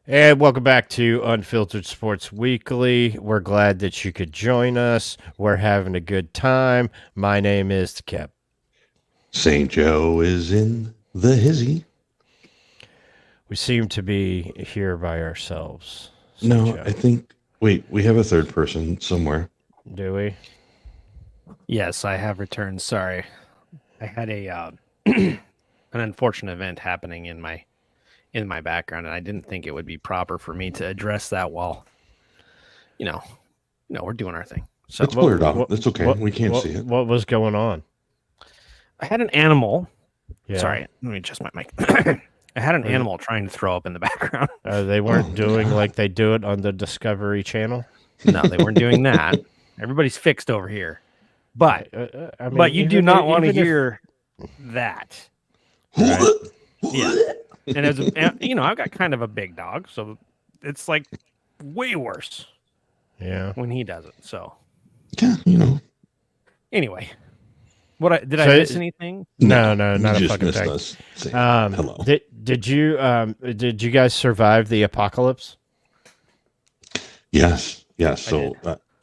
And welcome back to Unfiltered Sports Weekly. We're glad that you could join us. We're having a good time. My name is Kep. St. Joe is in the hizzy. We seem to be here by ourselves, St. No, I Joe. think, wait, we have a third person somewhere. Do we? Yes, I have returned. Sorry, I had a an unfortunate event happening in my background, and I didn't think it would be proper for me to address that while you know, we're doing our thing. So It's blurred out. That's okay. What, We can't see it. what was going on? I had an animal. Yeah. Sorry, let me adjust my mic. I had an animal trying to throw up in the background. They weren't Oh, doing God. like they do it on the Discovery Channel. No, they weren't doing that. Everybody's fixed over here. But I mean, but you do not want to even if- hear that. Right. Yeah. And I've got kind of a big dog, so it's like way worse Yeah. when he does it. So Yeah, anyway, did I So miss anything? No, you not a just fucking missed thing. us. Saying hello. Did you guys survive the apocalypse? Yes, yes. I So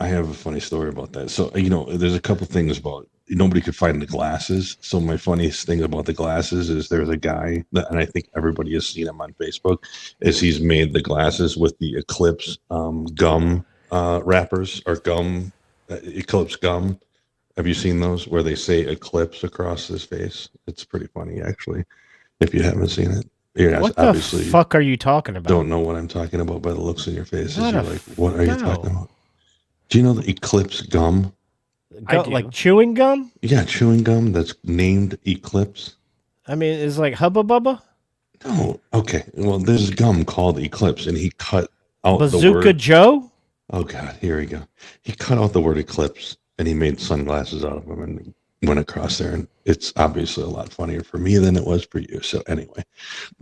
I have a funny story about that. So, there's a couple things about nobody could find the glasses. So my funniest thing about the glasses is there's a guy and I think everybody has seen him on Facebook, is he's made the glasses with the Eclipse gum wrappers or gum Eclipse gum. Have you seen those where they say Eclipse across his face? It's pretty funny, actually. If you haven't seen it, you guys What the obviously fuck are you talking about? don't know what I'm talking about by the looks in your faces. Not You're a like, what are you no. talking about? Do you know the Eclipse gum? I do. Like chewing gum? Yeah, chewing gum that's named Eclipse. I mean, it's like Hubba Bubba, No, okay. Well, there's gum called Eclipse, and he cut out the Bazooka word. Joe. Oh God, here we go. He cut out the word Eclipse, and he made sunglasses out of them, and went across there. And it's obviously a lot funnier for me than it was for you. So anyway,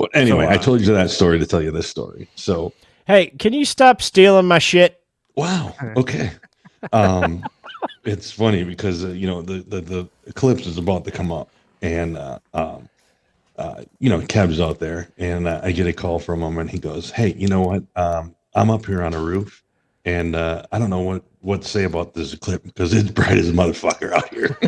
I told you that story to tell you this story. So Hey, can you stop stealing my shit? wow, okay. It's funny because the eclipse is about to come up, and Kev's out there, and I get a call from him, and he goes, "Hey, you know what? I'm up here on a roof, and I don't know what to say about this eclipse because it's bright as a motherfucker out here."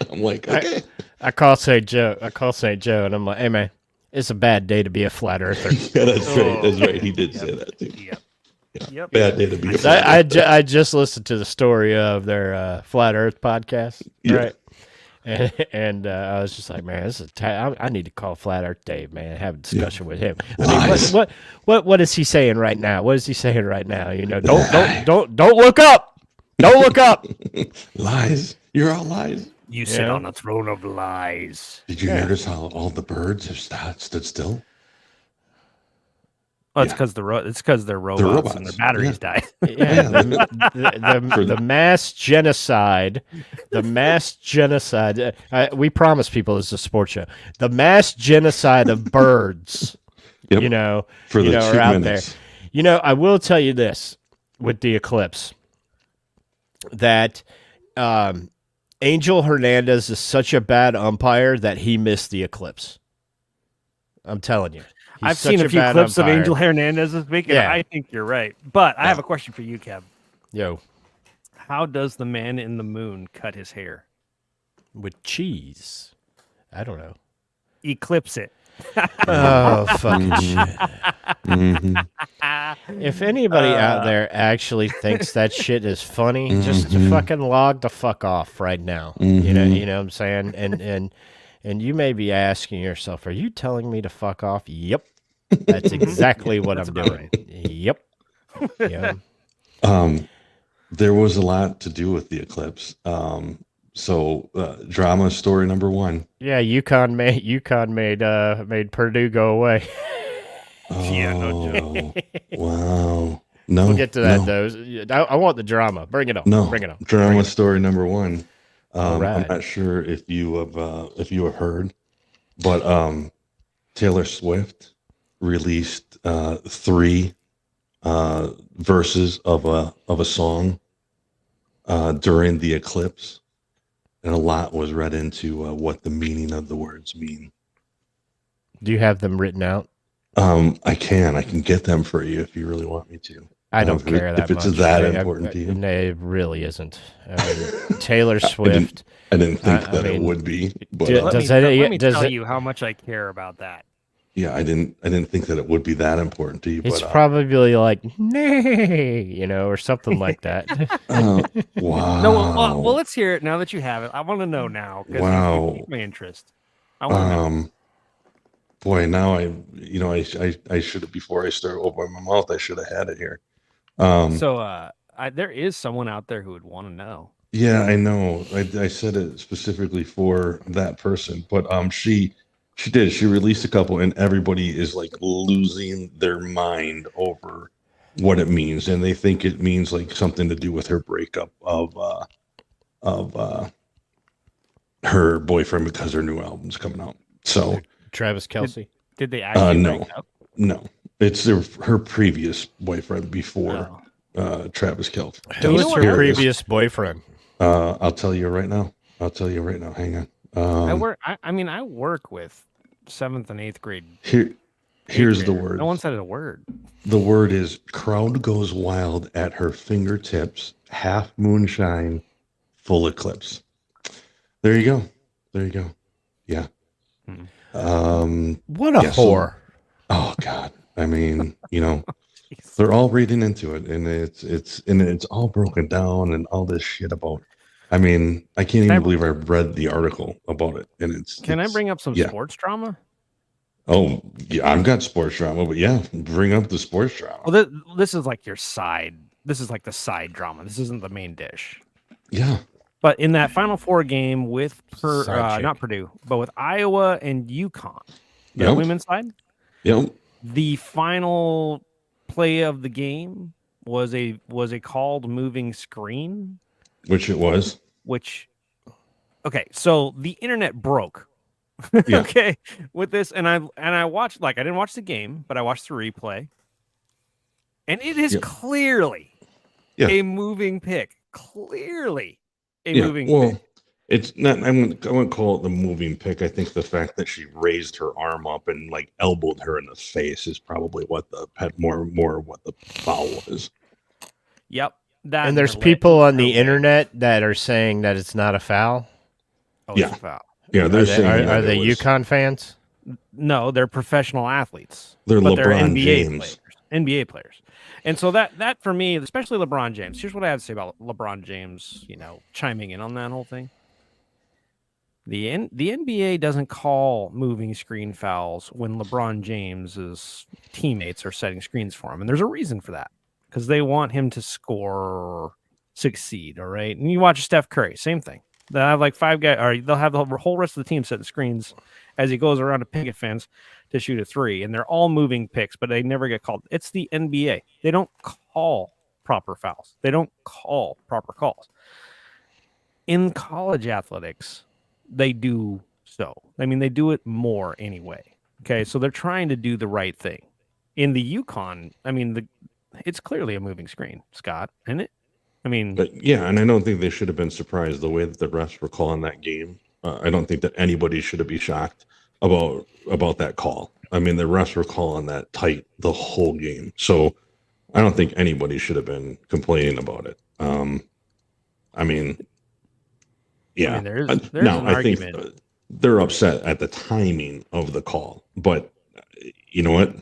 I'm like, okay. I call St. Joe, and I'm like, hey man, it's a bad day to be a flat earther. Yeah, that's right. That's right. He did say that too. Yep. Yeah. Yep. Bad day to be. A I just listened to the story of their flat Earth podcast, Yeah. right? And I was just like, man, this is I need to call Flat Earth Dave, man, and have a discussion with him. I mean, Lies. what is he saying right now? What is he saying right now? Don't look up. Don't look up. Lies. You're all lies. You sit Yeah. on a throne of lies. Did you notice how all the birds have stood still? Oh, it's Yeah. because it's because they're robots and their robots. batteries die. Yeah, the mass genocide, we promise people this is a sports show. The mass genocide of birds, Yep. For the are 2 out minutes. there. I will tell you this with the eclipse that Angel Hernandez is such a bad umpire that he missed the eclipse. I'm telling you. He's I've seen such a few bad clips umpire. of Angel Hernandez this week, and Yeah. I think you're right. But I have a question for you, Kev. Yo, How does the man in the moon cut his hair? with cheese. I don't know. Eclipse it. Oh, fucking shit. Mhm. If anybody out there actually thinks that shit is funny, just fucking log the fuck off right now. You know what I'm saying? And you may be asking yourself, are you telling me to fuck off? Yep. That's exactly what I'm doing. Yep. Yeah. There was a lot to do with the eclipse. So drama story number 1. Yeah, UConn made Purdue go away. Yeah, no Oh, wow. No, We'll get to that no, though. I want the drama. Bring it on. no. Bring it on. Drama story number 1. All right. I'm not sure if you have heard, but Taylor Swift released 3 verses of a song during the eclipse, and a lot was read into what the meaning of the words mean. Do you have them written out? I can get them for you if you really want me to. I don't care that if it's much. that important to you. No, it really isn't. I mean, Taylor I Swift. didn't think I that it mean, would be, but do- Let does me, it? let me Does tell it? you how much I care about that. yeah, I didn't think that it would be that important to you. It's But probably like nay, or something like that. wow, No, well, let's hear it now that you have it. I want to know now because you wow, piqued my interest. I want to know. boy, now I should have before I start opening my mouth. I should have had it here. So, there is someone out there who would want to know. Yeah, I know. I said it specifically for that person, but she did. She released a couple, and everybody is like losing their mind over what it means, and they think it means like something to do with her breakup of her boyfriend because her new album's coming out. So Travis Kelce. Did they actually no, break up? no, it's her previous boyfriend before Travis Kelce. Who was her previous boyfriend? I'll tell you right now. Hang on. I work with 7th and 8th grade. Here's the word. No one said a word. The word is crowd goes wild at her fingertips, half moonshine, full eclipse. There you go. Yeah. What a whore. Oh God. I mean, they're all reading into it, and it's all broken down and all this shit about. I mean, I can't even believe I read the article about it, and Can I bring up some sports drama? Oh, yeah, I've got sports drama, but yeah, bring up the sports drama. Well, this is like your side. This is like the side drama. This isn't the main dish. Yeah. But in that Final Four game with not Purdue, but with Iowa and UConn, the women's side. Yep. The final play of the game was a called moving screen. Which it was. Okay, so the internet broke. Yeah. Okay, with this, and I watched, like, I didn't watch the game, but I watched the replay, and it is clearly a moving pick. Clearly a moving pick. It's not. I wouldn't call it the moving pick. I think the fact that she raised her arm up and like elbowed her in the face is probably what had more what the foul was. Yep. And there's people on the internet that are saying that it's not a foul. Oh, it's a foul. Yeah, they're saying are they UConn fans? No, they're professional athletes. They're LeBron NBA James. NBA players. And so that for me, especially LeBron James, here's what I have to say about LeBron James, chiming in on that whole thing. The NBA doesn't call moving screen fouls when LeBron James's teammates are setting screens for him. And there's a reason for that, because they want him to score, succeed. All right. And you watch Steph Curry, same thing. They'll have like 5 guys, or they'll have the whole rest of the team setting screens as he goes around a picket fence to shoot a 3. And they're all moving picks, but they never get called. It's the NBA. They don't call proper fouls. They don't call proper calls. In college athletics, they do so. I mean, they do it more anyway. Okay, so they're trying to do the right thing. In the UConn, I mean, it's clearly a moving screen, Scott, isn't it? I mean, but yeah, and I don't think they should have been surprised the way that the refs were calling that game. I don't think that anybody should have been shocked about that call. I mean, the refs were calling that tight the whole game, so I don't think anybody should have been complaining about it. I mean, yeah. There's an argument. Think they're upset at the timing of the call, but you know what?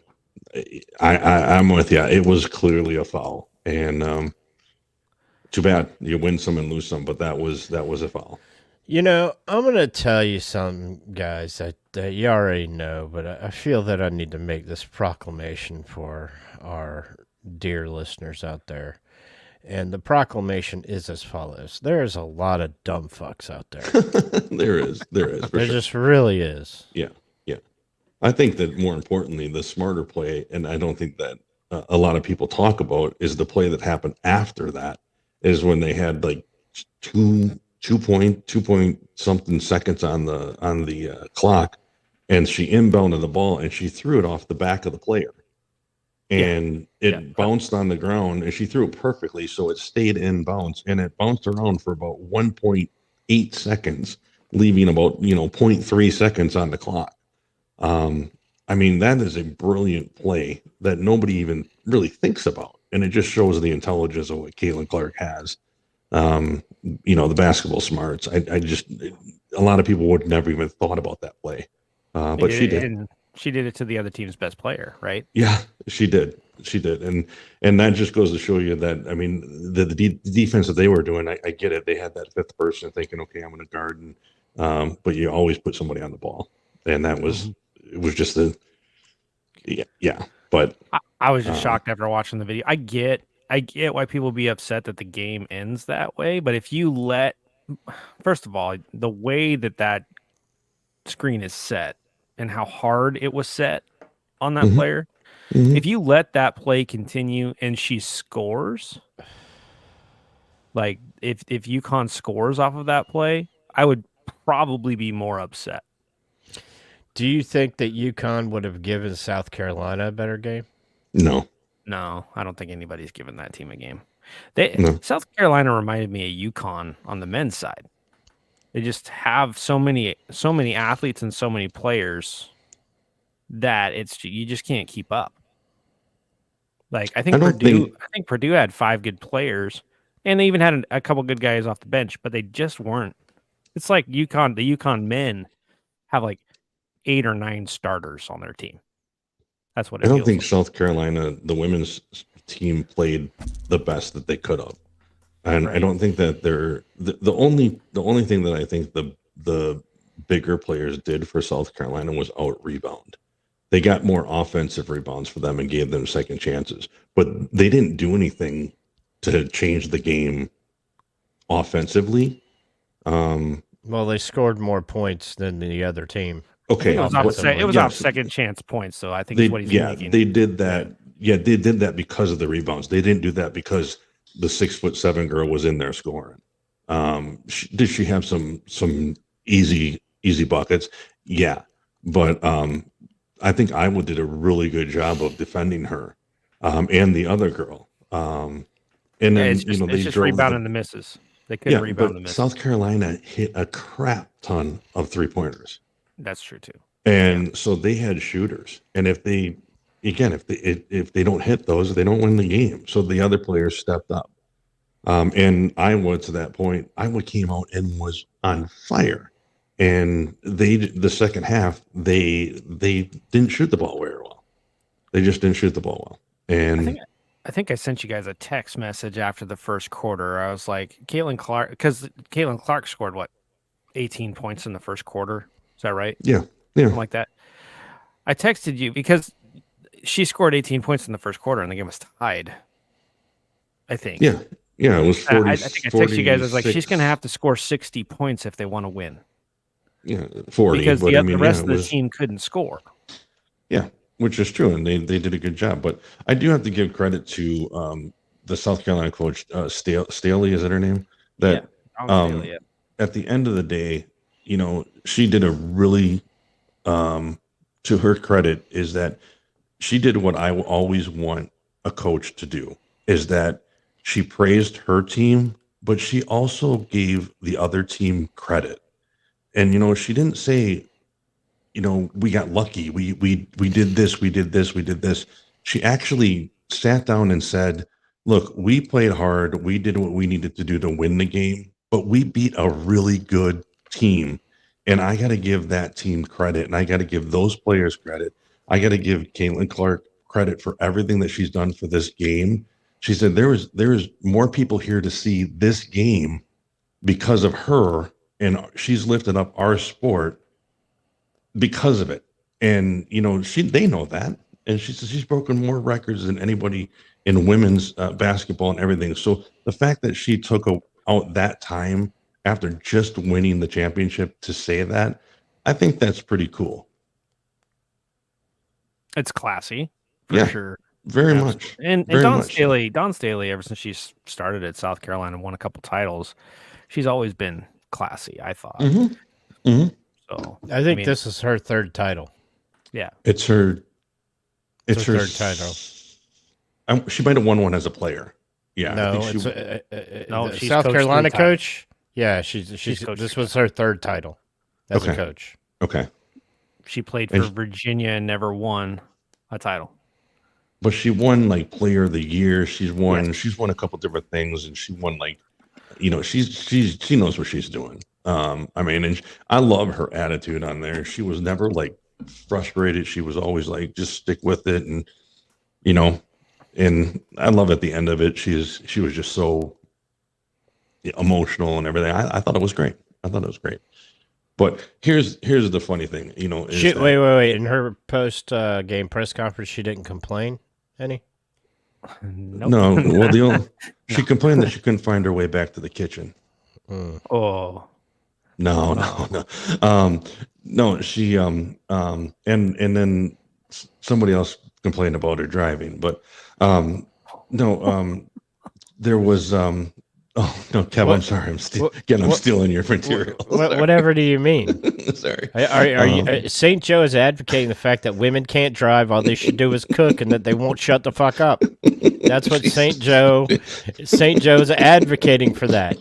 I'm with you. It was clearly a foul, and too bad you win some and lose some, but that was a foul. I'm gonna tell you something, guys, that you already know, but I feel that I need to make this proclamation for our dear listeners out there. And the proclamation is as follows: there is a lot of dumb fucks out there. There is. There just really is. Yeah. I think that more importantly, the smarter play, and I don't think that a lot of people talk about, is the play that happened after that. Is when they had like 2 point something seconds on the clock, and she inbounded the ball and she threw it off the back of the player, and it bounced on the ground, and she threw it perfectly, so it stayed in bounds, and it bounced around for about 1.8 seconds, leaving about 0.3 seconds on the clock. I mean, that is a brilliant play that nobody even really thinks about. And it just shows the intelligence of what Caitlin Clark has. The basketball smarts. I just, a lot of people would never even thought about that play. But she did. And she did it to the other team's best player, right? Yeah, she did. She did. And that just goes to show you that, I mean, the defense that they were doing, I get it. They had that fifth person thinking, okay, I'm going to guard. But you always put somebody on the ball. And that was, it was just yeah. But I was just shocked after watching the video. I get why people be upset that the game ends that way. But if you first of all, the way that screen is set and how hard it was set on that player, if you let that play continue and she scores, like if UConn scores off of that play, I would probably be more upset. Do you think that UConn would have given South Carolina a better game? No, I don't think anybody's given that team a game. South Carolina reminded me of UConn on the men's side. They just have so many athletes and so many players that you just can't keep up. Like I think Purdue had 5 good players, and they even had a couple good guys off the bench, but they just weren't. It's like the UConn men have like 8 or 9 starters on their team. That's what it I don't feels think like. South Carolina, the women's team, played the best that they could have. And Right. I don't think that the only thing that I think the bigger players did for South Carolina was out rebound. They got more offensive rebounds for them and gave them second chances, but they didn't do anything to change the game offensively. Well, they scored more points than the other team. Okay, It was off second chance points, so I think is what he's making. They did that. Yeah, they did that because of the rebounds. They didn't do that because the 6'7" girl was in there scoring. Did she have some easy buckets? Yeah, but I think Iowa did a really good job of defending her and the other girl. And then it's just rebounding the misses. They couldn't rebound the misses. South Carolina hit a crap ton of 3-pointers. That's true too. And so they had shooters, and if they don't hit those, they don't win the game. So the other players stepped up. And Iowa, to that point, Iowa came out and was on fire. And the second half, they didn't shoot the ball very well. They just didn't shoot the ball well. And I think I sent you guys a text message after the first quarter. I was like, Caitlin Clark, because Caitlin Clark scored 18 points in the first quarter. Is that right? Yeah. Something like that. I texted you because she scored 18 points in the first quarter and the game was tied. I think. Yeah, it was 40. I think I texted you guys. I was like, she's going to have to score 60 points if they want to win. Yeah, 40. Because the rest of the team couldn't score. Yeah, which is true, and they did a good job. But I do have to give credit to the South Carolina coach, Staley, is that her name? That at the end of the day, she did a really, to her credit, is that she did what I always want a coach to do, is that she praised her team, but she also gave the other team credit. And, she didn't say, we got lucky. We did this, we did this, we did this. She actually sat down and said, look, we played hard. We did what we needed to do to win the game, but we beat a really good team. And I got to give that team credit, and I got to give those players credit. I got to give Caitlin Clark credit for everything that she's done for this game. She said there is more people here to see this game because of her, and she's lifted up our sport because of it. And they know that, and she says she's broken more records than anybody in women's basketball and everything. So the fact that she took out that time after just winning the championship to say that, I think that's pretty cool. It's classy, for sure. Very much. And Dawn Staley, ever since she's started at South Carolina and won a couple titles, she's always been classy, I thought. So I think this is her third title. Yeah. It's her third title. She might have won one as a player. Yeah. No, she's South Carolina coach. Yeah, She's this was her third title as a coach. Okay. She played And for Virginia and never won a title. But she won like Player of the Year. She's won. Yes. She's won a couple different things, and she won like, she knows what she's doing. I mean, and I love her attitude on there. She was never like frustrated. She was always like, just stick with it, and you know, and I love at the end of it. She was just so emotional and everything. I thought it was great. I thought it was great. But here's the funny thing, is Shit, that, wait. In her post game press conference, she didn't complain any. Nope. No, well, she complained that she couldn't find her way back to the kitchen. Oh. No, she and then somebody else complained about her driving, but there was oh no, Kev, I'm sorry, I'm stealing your material. Whatever do you mean? Sorry. Are you St. Joe is advocating the fact that women can't drive, all they should do is cook, and that they won't shut the fuck up. That's what St. Joe is advocating for that.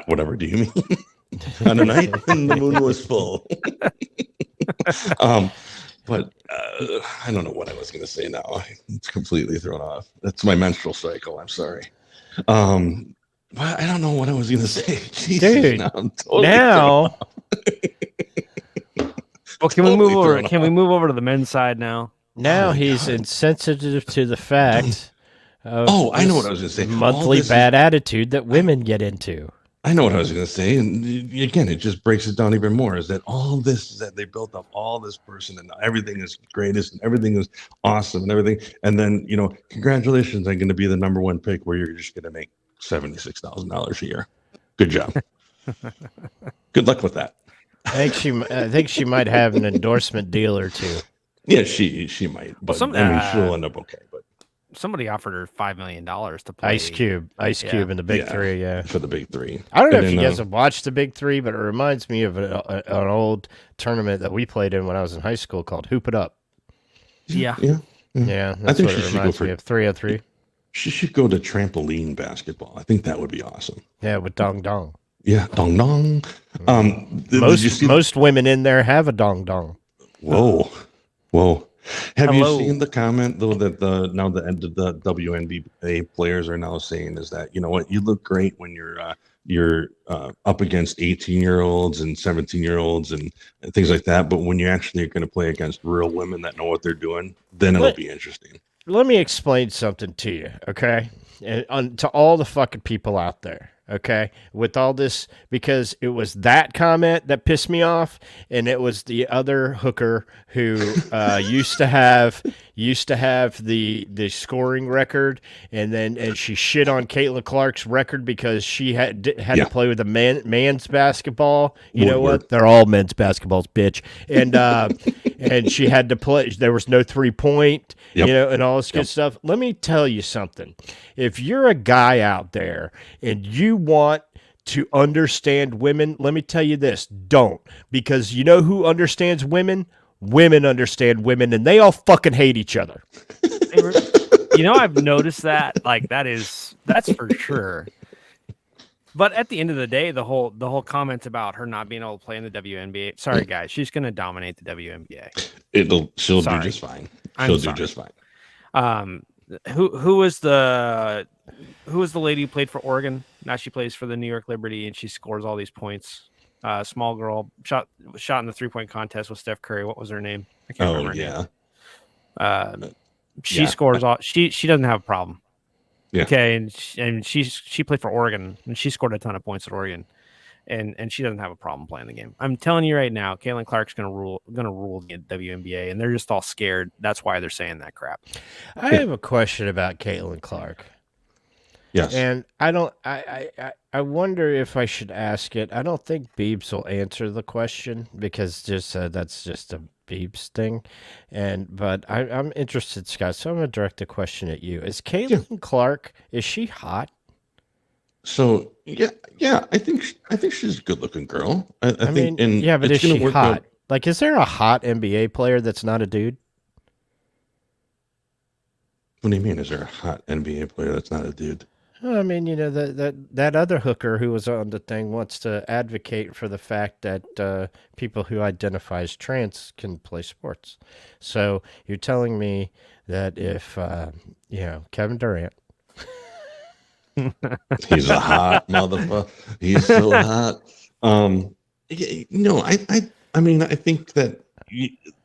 Whatever do you mean? On a night when the moon was full. But I don't know what I was going to say now. It's completely thrown off. That's my menstrual cycle. I'm sorry. But I don't know what I was going to say. Jesus, dude, now. Well, can we move over? Can we move over to the men's side now? Now he's insensitive to the fact of I know what I was going to say. Monthly bad attitude that women get into. I know what I was going to say, and again, it just breaks it down even more. Is that all this is that they built up all this person, and everything is greatest, and everything is awesome, and everything, and then congratulations, I'm going to be the number one pick, where you're just going to make $76,000 a year. Good job. Good luck with that. I think she might have an endorsement deal or two. Yeah, she might, but she'll end up okay. But somebody offered her $5 million to play Ice Cube in the Big Three. Yeah, for the Big Three. I don't know if you guys have watched the Big Three, but it reminds me of an old tournament that we played in when I was in high school called Hoop It Up. Yeah. That's I think what she it should go reminds for me of 3-on-3. She should go to trampoline basketball. I think that would be awesome. Yeah, with dong dong. Yeah, dong dong. Most women in there have a dong dong. Whoa. Have you seen the comment though that the WNBA players are now saying is that, you know what, you look great when you're up against 18-year-olds and 17-year-olds and things like that, but when you actually are going to play against real women that know what they're doing, then it'll be interesting. Let me explain something to you, okay? And to all the fucking people out there, okay? With all this, because it was that comment that pissed me off, and it was the other hooker who used to have the scoring record, and she shit on Caitlin Clark's record because she had to play with a man's basketball. You know what? They're all men's basketballs, bitch. And she had to play. There was no 3-point, and all this good stuff. Let me tell you something. If you're a guy out there and you want to understand women, let me tell you this, don't. Because you know who understands women? Women understand women, and they all fucking hate each other. I've noticed that. Like, that's for sure. But at the end of the day, the whole comment about her not being able to play in the WNBA. Sorry, guys, she's going to dominate the WNBA. She'll do just fine. She'll do just fine. Who was the lady who played for Oregon? Now she plays for the New York Liberty, and she scores all these points. Small girl shot in the 3-point contest with Steph Curry. What was her name? I can't remember. Her name. She scores all. She doesn't have a problem. Yeah. Okay, and she played for Oregon, and she scored a ton of points at Oregon, and she doesn't have a problem playing the game. I'm telling you right now, Caitlin Clark's gonna rule the WNBA, and they're just all scared. That's why they're saying that crap. I have a question about Caitlin Clark. Yes. And I wonder if I should ask it. I don't think Beebs will answer the question because that's just a Beebs thing. But I'm interested, Scott. So I'm gonna direct the question at you. Is Caitlin Clark, is she hot? So yeah, I think she's a good-looking girl. I think, but is she hot? Like, is there a hot NBA player that's not a dude? What do you mean? Is there a hot NBA player that's not a dude? I mean, that other hooker who was on the thing wants to advocate for the fact that people who identify as trans can play sports. So you're telling me that if Kevin Durant, He's a hot motherfucker. He's so hot. I mean, I think that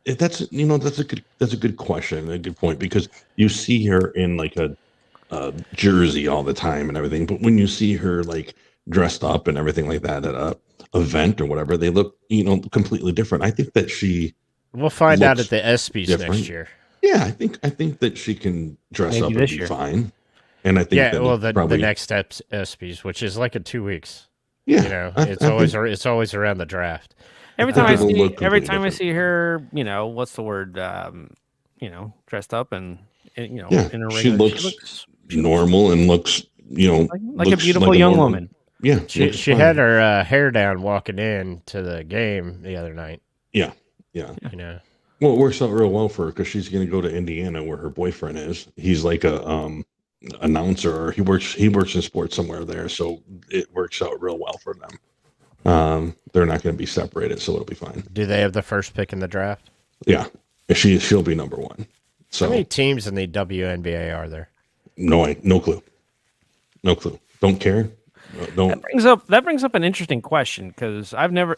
that's a good question, a good point, because you see her in like a jersey all the time and everything, but when you see her like dressed up and everything like that at a event or whatever, they look completely different. I think that she we'll find out at looks the ESPYS different. next year. Yeah, I think that she can dress Maybe up and this be year. fine. And I think Yeah, that well, it's the next steps ESPYS, which is like in 2 weeks. yeah, It's always around the draft. Every think time I it will see, look every completely time I different. see her, what's the word? Dressed up and Yeah, in a she regular, looks normal and looks like a looks beautiful like a young normal, woman. Yeah, She looks she fine. had her hair down walking in to the game the other night. Yeah. You know, Well, it works out real well for her because she's going to go to Indiana where her boyfriend is. He's like a announcer. Or he works in sports somewhere there, so it works out real well for them. They're not going to be separated, so it'll be fine. do they have the first pick in the draft? Yeah, she'll be number one. So How many teams in the WNBA are there? no clue, no clue. Don't care. Don't. That brings up an interesting question because I've never.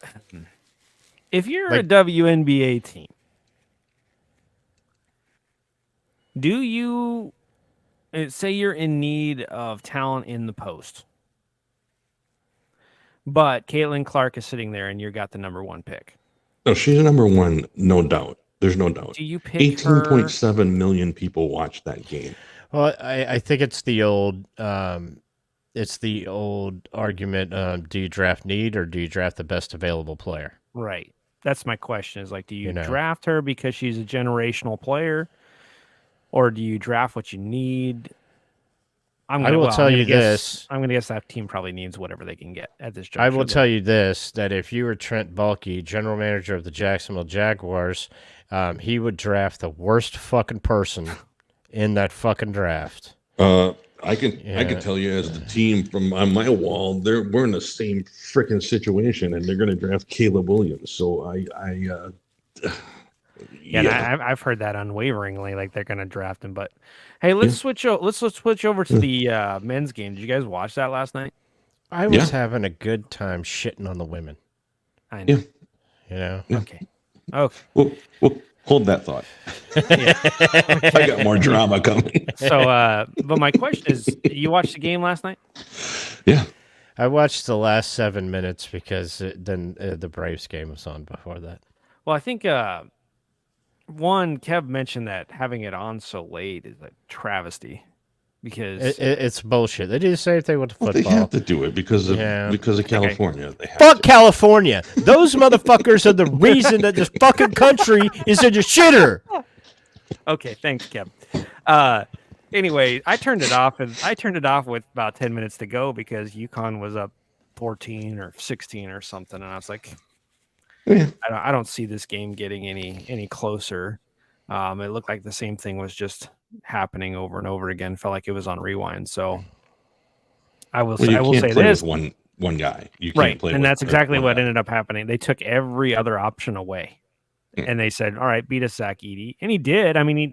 If you're a Like- WNBA team, do you say you're in need of talent in the post, but Caitlin Clark is sitting there and you got the number 1 pick? No, she's number one, no doubt. There's no doubt. Do you pick her? 18.7 million people watched that game. Well, I think it's the old argument. Do you draft need or do you draft the best available player? Right. That's my question. Is like, do you You know. draft her because she's a generational player, or do you draft what you need? I'm gonna guess that team probably needs whatever they can get at this juncture. I will tell you this, that if you were Trent Baalke, general manager of the Jacksonville Jaguars, he would draft the worst fucking person in that fucking draft. I can tell you as the team from on my wall, we're in the same freaking situation, and they're going to draft Caleb Williams. So I've heard that unwaveringly, like they're going to draft him. But hey, let's switch over to the men's game. Did you guys watch that last night? I was having a good time shitting on the women. I know. Yeah. Okay. Well, hold that thought. I got more drama coming. So, but my question is, you watched the game last night? Yeah. I watched the last 7 minutes because then the Braves game was on before that. Well, I think Kev mentioned that having it on so late is a travesty because It's bullshit. They do the same thing with the Well, football. they have to do it because of California. They have Fuck to. California. Those motherfuckers are the reason that this fucking country is in the shitter. Okay, thanks, Kev. Anyway, I turned it off with about 10 minutes to go because UConn was up 14 or 16 or something, and I was like, Yeah. I don't see this game getting any closer. It looked like the same thing was just happening over and over again. Felt like it was on rewind. So I will say this: with one guy, you can't right, play and with that's exactly one what guy. ended up happening. They took every other option away, and they said, "All right, beat us, Zach Edey," and he did. I mean,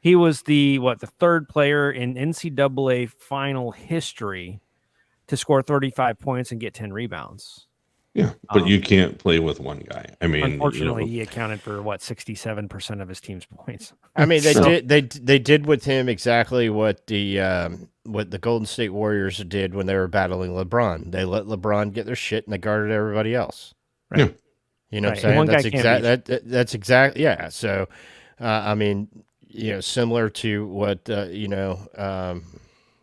he was the third player in NCAA final history to score 35 points and get 10 rebounds. Yeah, but you can't play with one guy. I mean, Unfortunately, he accounted for 67% of his team's points. I mean, they did with him exactly what the Golden State Warriors did when they were battling LeBron. They let LeBron get their shit and they guarded everybody else. Right. Yeah. You know Right. what I'm One guy saying? can't That's exactly yeah. So, I mean, similar to what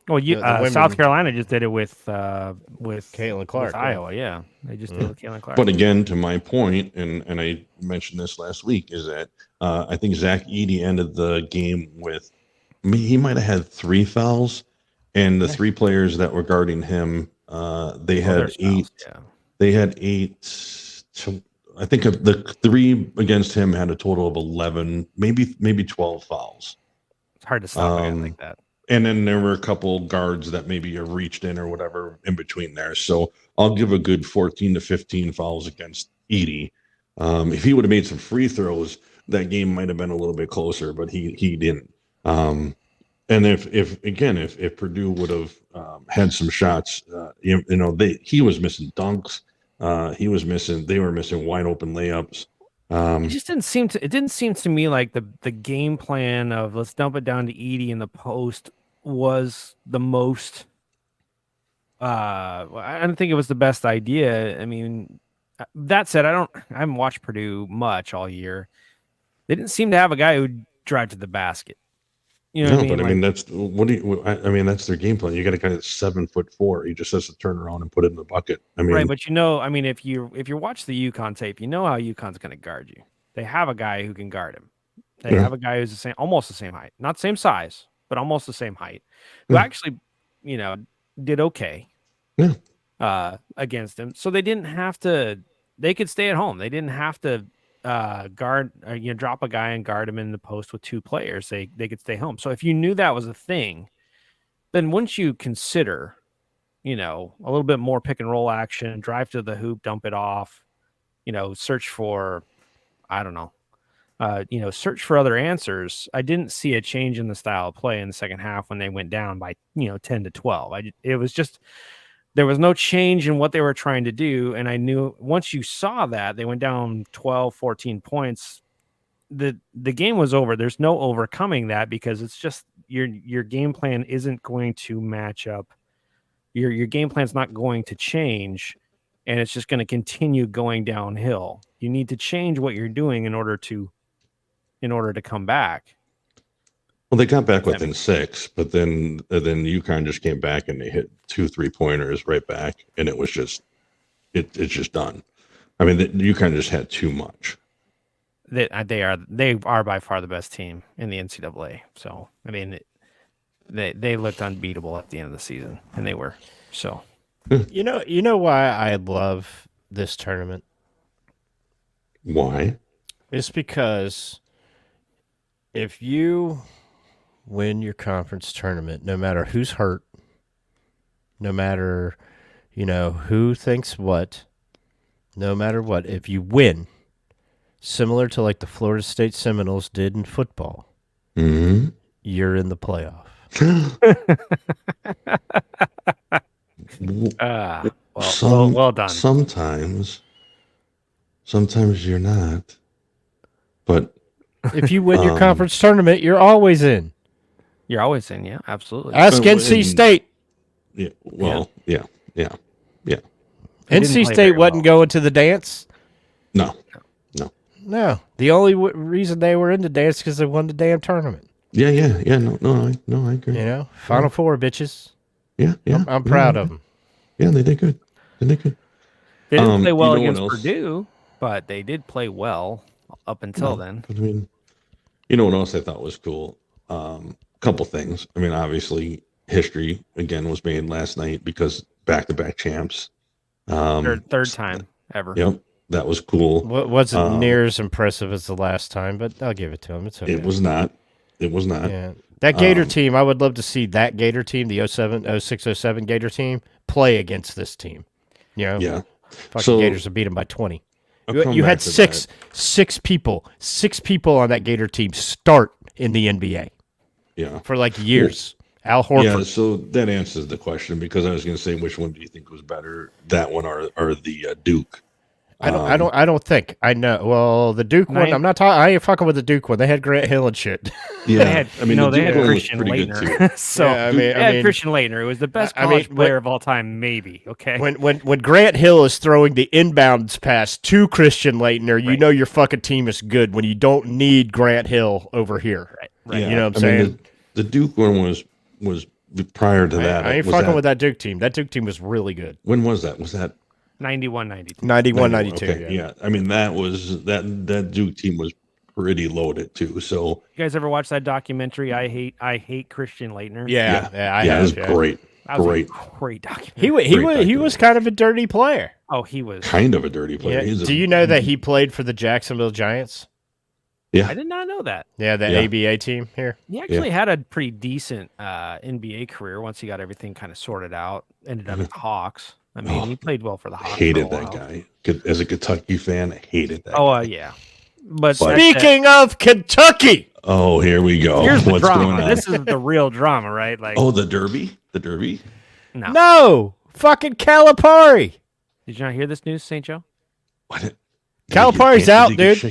Well, the women- South Carolina just did it with Caitlin Clark, with yeah. Iowa. Yeah, they just did it with Caitlin Clark. But again, to my point, and I mentioned this last week, is that I think Zach Edey ended the game with, he might have had 3 fouls, and the 3 players that were guarding him, they had 8. Yeah. They had 8. So I think of the 3 against him had a total of 11, maybe 12 fouls. It's hard to stop a guy like that. And then there were a couple guards that maybe have reached in or whatever in between there. So I'll give a good 14 to 15 fouls against Edey. If he would have made some free throws, that game might have been a little bit closer, but he didn't. And if Purdue would have had some shots, he was missing dunks. They were missing wide open layups. It just didn't seem to me like the game plan of let's dump it down to Edey in the post was the most. I don't think it was the best idea. I mean, that said, I haven't watched Purdue much all year. They didn't seem to have a guy who'd drive to the basket. You know what I mean? But I mean, that's their game plan. You got a guy that's 7'4". He just has to turn around and put it in the bucket. I mean, right, but I mean, if you watch the UConn tape, you know how UConn's going to guard you. They have a guy who can guard him. They have a guy who's almost the same height, not same size, but almost the same height, who actually, did okay against him. So they didn't have to. They could stay at home. They didn't have to guard or, drop a guy and guard him in the post with two players. They could stay home. So if you knew that was a thing, then wouldn't you consider, a little bit more pick and roll action, drive to the hoop, dump it off, search for, I don't know, search for other answers. I didn't see a change in the style of play in the second half when they went down by, 10 to 12. It was just, there was no change in what they were trying to do. And I knew once you saw that they went down 12, 14 points, the game was over. There's no overcoming that because it's just your game plan isn't going to match up. Your game plan's not going to change, and it's just going to continue going downhill. You need to change what you're doing in order to come back. Well, they got back within 6, but then UConn just came back and they hit 2 3-pointers right back, and it was just it's just done. I mean, UConn just had too much. They are by far the best team in the NCAA. So I mean, they looked unbeatable at the end of the season, and they were. So you know why I love this tournament? Why? It's because if you win your conference tournament, no matter who's hurt, no matter, who thinks what, no matter what, if you win, similar to like the Florida State Seminoles did in football, you're in the playoff. Well done. Sometimes you're not, but if you win your conference tournament, you're always in. You're always in, yeah, absolutely. Ask NC State. Yeah, well, yeah. NC State wasn't going to the dance. No. The only reason they were in the dance because they won the damn tournament. Yeah. No, I agree. Final Four, bitches. Yeah. I'm proud of them. Yeah, they did good. They didn't play well against Purdue, but they did play well up until then. I mean, what else I thought was cool? Couple things. I mean, obviously, history again was made last night because back-to-back champs. Third time ever. Yep, that was cool. Wasn't near as impressive as the last time, but I'll give it to him. It's okay. It was not. Yeah. That Gator team, I would love to see that Gator team, the 06-07 Gator team, play against this team. Yeah. Fucking Gators would beat them by 20. You had six people on that Gator team start in the NBA. Yeah. For like years. Al Horford. Yeah, so that answers the question because I was going to say which one do you think was better, that one or the Duke? I don't think. I know. Well, the Duke one, I'm not talking. I ain't fucking with the Duke one. They had Grant Hill and shit. Yeah, they had Christian Laettner. So they had Christian Laettner. It was the best college player of all time, maybe. Okay. When Grant Hill is throwing the inbounds pass to Christian Laettner, you know your fucking team is good. When you don't need Grant Hill over here, right. Yeah, you know what I'm saying? The Duke one was prior to that. I ain't fucking with that Duke team. That Duke team was really good. When was that? Was that 91, 92. 91, 92. Okay, yeah. I mean, that Duke team was pretty loaded too. So you guys ever watch that documentary? I hate Christian Laettner. Yeah, it was great. That was a great documentary. He was kind of a dirty player. Oh, he was kind of a dirty player. Yeah. Do you know that he played for the Jacksonville Giants? Yeah. I did not know that. Yeah, the ABA team here. He actually had a pretty decent NBA career once he got everything kind of sorted out. Ended up at the Hawks. I mean, he played well for the Hawks. Hated that guy. As a Kentucky fan, I hated that guy. Yeah. But speaking of Kentucky, oh, here we go. Here's the What's drama. going on? This is the real drama, right? Like, the Derby? The Derby? No, fucking Calipari. Did you not hear this news, St. Joe? What? Calipari's out, dude.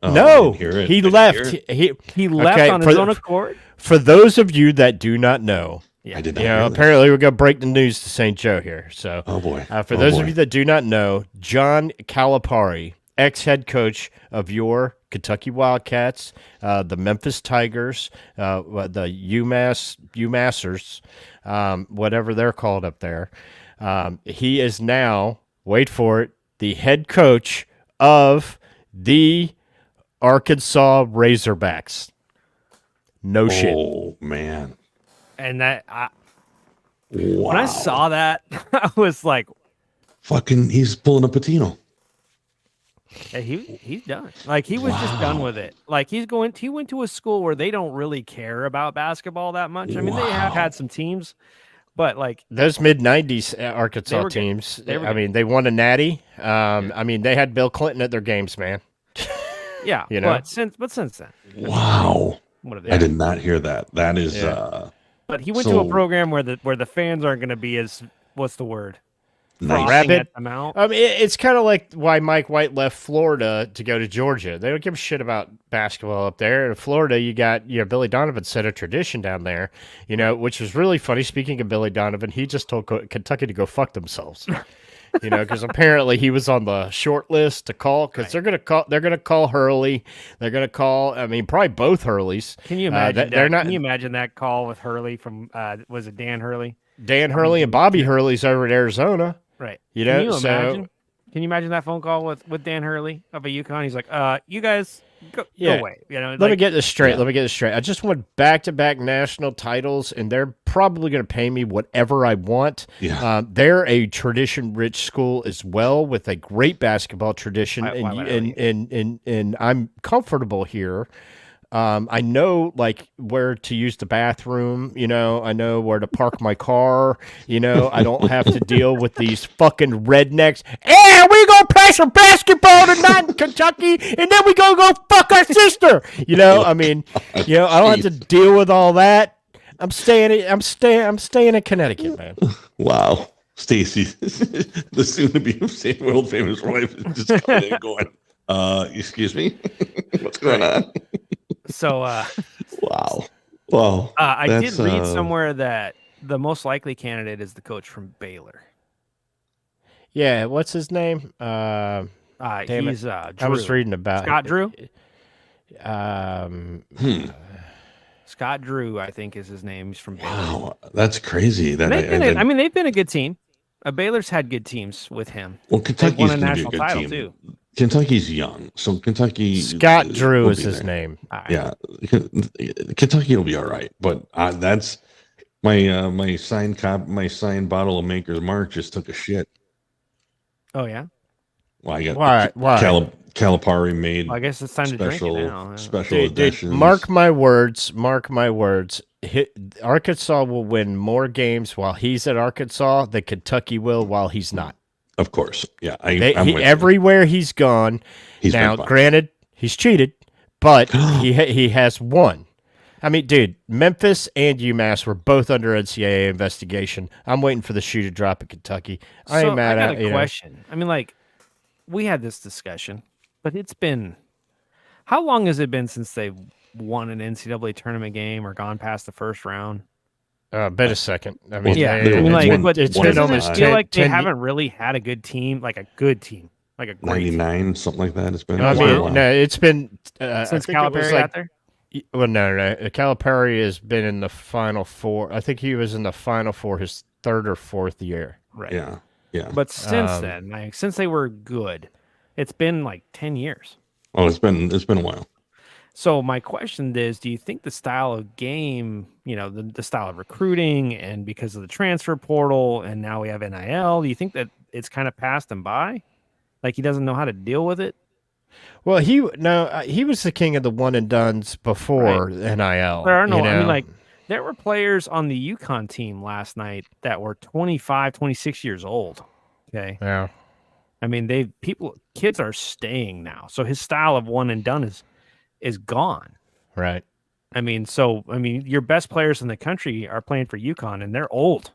No, he left. He left on his own accord. For those of you that do not know, I did not hear apparently we're gonna break the news to St. Joe here. So, oh boy, for those of you that do not know, John Calipari, ex-head coach of your Kentucky Wildcats, the Memphis Tigers, the UMassers, whatever they're called up there. He is now, wait for it, the head coach of the Arkansas Razorbacks. No shit. Oh, man. And that, when I saw that, I was like, fucking, he's pulling a Patino. Yeah, he's done. Like, he was just done with it. Like, he went to a school where they don't really care about basketball that much. I mean, they have had some teams, but like those mid-90s Arkansas teams, I mean, they won a natty. I mean, they had Bill Clinton at their games, man. Yeah, you know. But since then, wow, I did not hear that. That is. But he went to a program where the fans aren't going to be as, what's the word? Nice. Rabid. I mean, it's kind of like why Mike White left Florida to go to Georgia. They don't give a shit about basketball up there. In Florida, you got Billy Donovan set a tradition down there, which was really funny. Speaking of Billy Donovan, he just told Kentucky to go fuck themselves. Because apparently he was on the short list to call because they're gonna call Hurley. They're gonna call. I mean, probably both Hurleys. Can you imagine? Can you imagine that call with Hurley from? Was it Dan Hurley? Dan Hurley and Bobby Hurley's over at Arizona. Right. Can you imagine? Can you imagine that phone call with Dan Hurley of a UConn? He's like, you guys go away. Let me get this straight. Let me get this straight. I just won back-to-back national titles, and they're probably going to pay me whatever I want. Yeah. They're a tradition-rich school as well with a great basketball tradition, and I'm comfortable here. I know like where to use the bathroom, I know where to park my car, I don't have to deal with these fucking rednecks. Yeah, we gonna play some basketball tonight in Kentucky, and then we go fuck our sister. I mean, I don't have to deal with all that. I'm staying in Connecticut, man. Wow. Stacy, the soon-to-be world famous wife, is just coming in going, excuse me? What's going on? So, wow. Well, I did read somewhere that the most likely candidate is the coach from Baylor. Yeah, what's his name? He's Drew. I was reading about Scott Drew. Scott Drew, I think is his name. He's from Baylor. Wow, that's crazy. That I mean, they've been a good team. Baylor's had good teams with him. Well, Kentucky's won a going to be a national good title team. too. Kentucky's young, so Kentucky. Scott Drew is his name. Right. Yeah, Kentucky will be all right. But that's my signed bottle of Maker's Mark just took a shit. Oh yeah. Well, I got why? Calipari made. Well, I guess it's time to drink it now. Special editions. Mark my words. Arkansas will win more games while he's at Arkansas than Kentucky will while he's not. Of course, yeah. Everywhere he's gone. Now, granted, he's cheated, but he has won. I mean, dude, Memphis and UMass were both under NCAA investigation. I'm waiting for the shoe to drop at Kentucky. I ain't mad at it. I got a question. I mean, like, we had this discussion, but it's been how long has it been since they've won an NCAA tournament game or gone past the first round? Been a second. I mean, it's been almost. I feel like they haven't really had a good team, like a good team, like a great 99, team. Something like that. It's been. No, it's been since Calipari got there. Well, no. Calipari has been in the Final Four. I think he was in the Final Four his third or fourth year. Right. Yeah. But since then, like since they were good, it's been like 10 years. Oh, it's been a while. So my question is, do you think the style of game, the style of recruiting and because of the transfer portal and now we have NIL, do you think that it's kind of passed him by? Like he doesn't know how to deal with it? Well, he was the king of the one and dones before NIL. There are no. You know? I mean, like there were players on the UConn team last night that were 25, 26 years old. Okay. Yeah. I mean, kids are staying now. So his style of one and done is gone. Right. I mean, your best players in the country are playing for UConn, and they're old.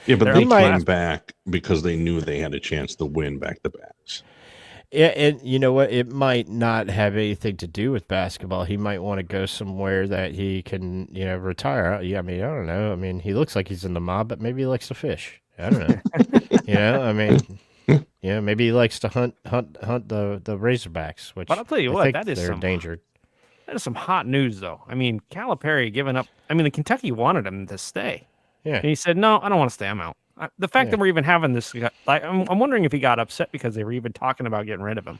Yeah, but they came back because they knew they had a chance to win back-to-backs. Yeah, and you know what? It might not have anything to do with basketball. He might want to go somewhere that he can, retire. Yeah, I mean, I don't know. I mean, he looks like he's in the mob, but maybe he likes to fish. I don't know. I mean, maybe he likes to hunt the Razorbacks. Which, but I'll tell you what, they're endangered. That is some hot news, though. I mean, Calipari giving up. I mean, the Kentucky wanted him to stay. Yeah, and he said, "No, I don't want to stay. I'm out." The fact that we're even having this, I'm wondering if he got upset because they were even talking about getting rid of him,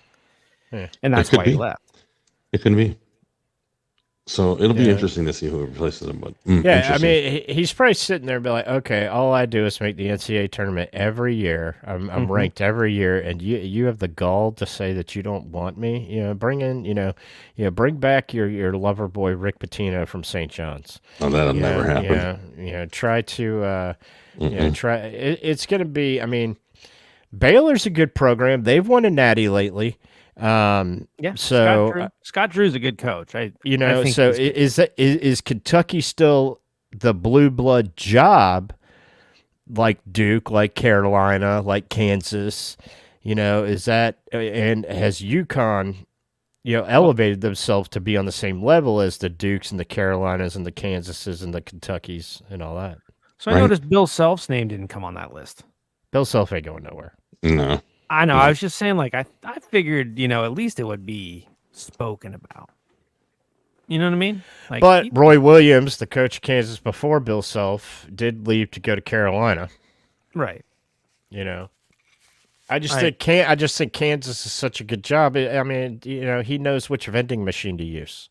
and that's why he left. It can be. So it'll be interesting to see who replaces him. But I mean, he's probably sitting there and be like, "Okay, all I do is make the NCAA tournament every year. I'm ranked every year, and you have the gall to say that you don't want me. Bring back your lover boy Rick Pitino from St. John's. Oh, that'll never happen. Try to." It's going to be. I mean, Baylor's a good program. They've won a natty lately. So Scott Drew's a good coach. Is Kentucky still the blue blood job, like Duke, like Carolina, like Kansas? Is that, and has UConn, elevated themselves to be on the same level as the Dukes and the Carolinas and the Kansases and the Kentuckys and all that? So I noticed Bill Self's name didn't come on that list. Bill Self ain't going nowhere. No. I know. I was just saying, like, I figured, at least it would be spoken about. You know what I mean? Like, but Roy Williams, the coach of Kansas before Bill Self, did leave to go to Carolina. Right. I just think Kansas is such a good job. I mean, he knows which vending machine to use.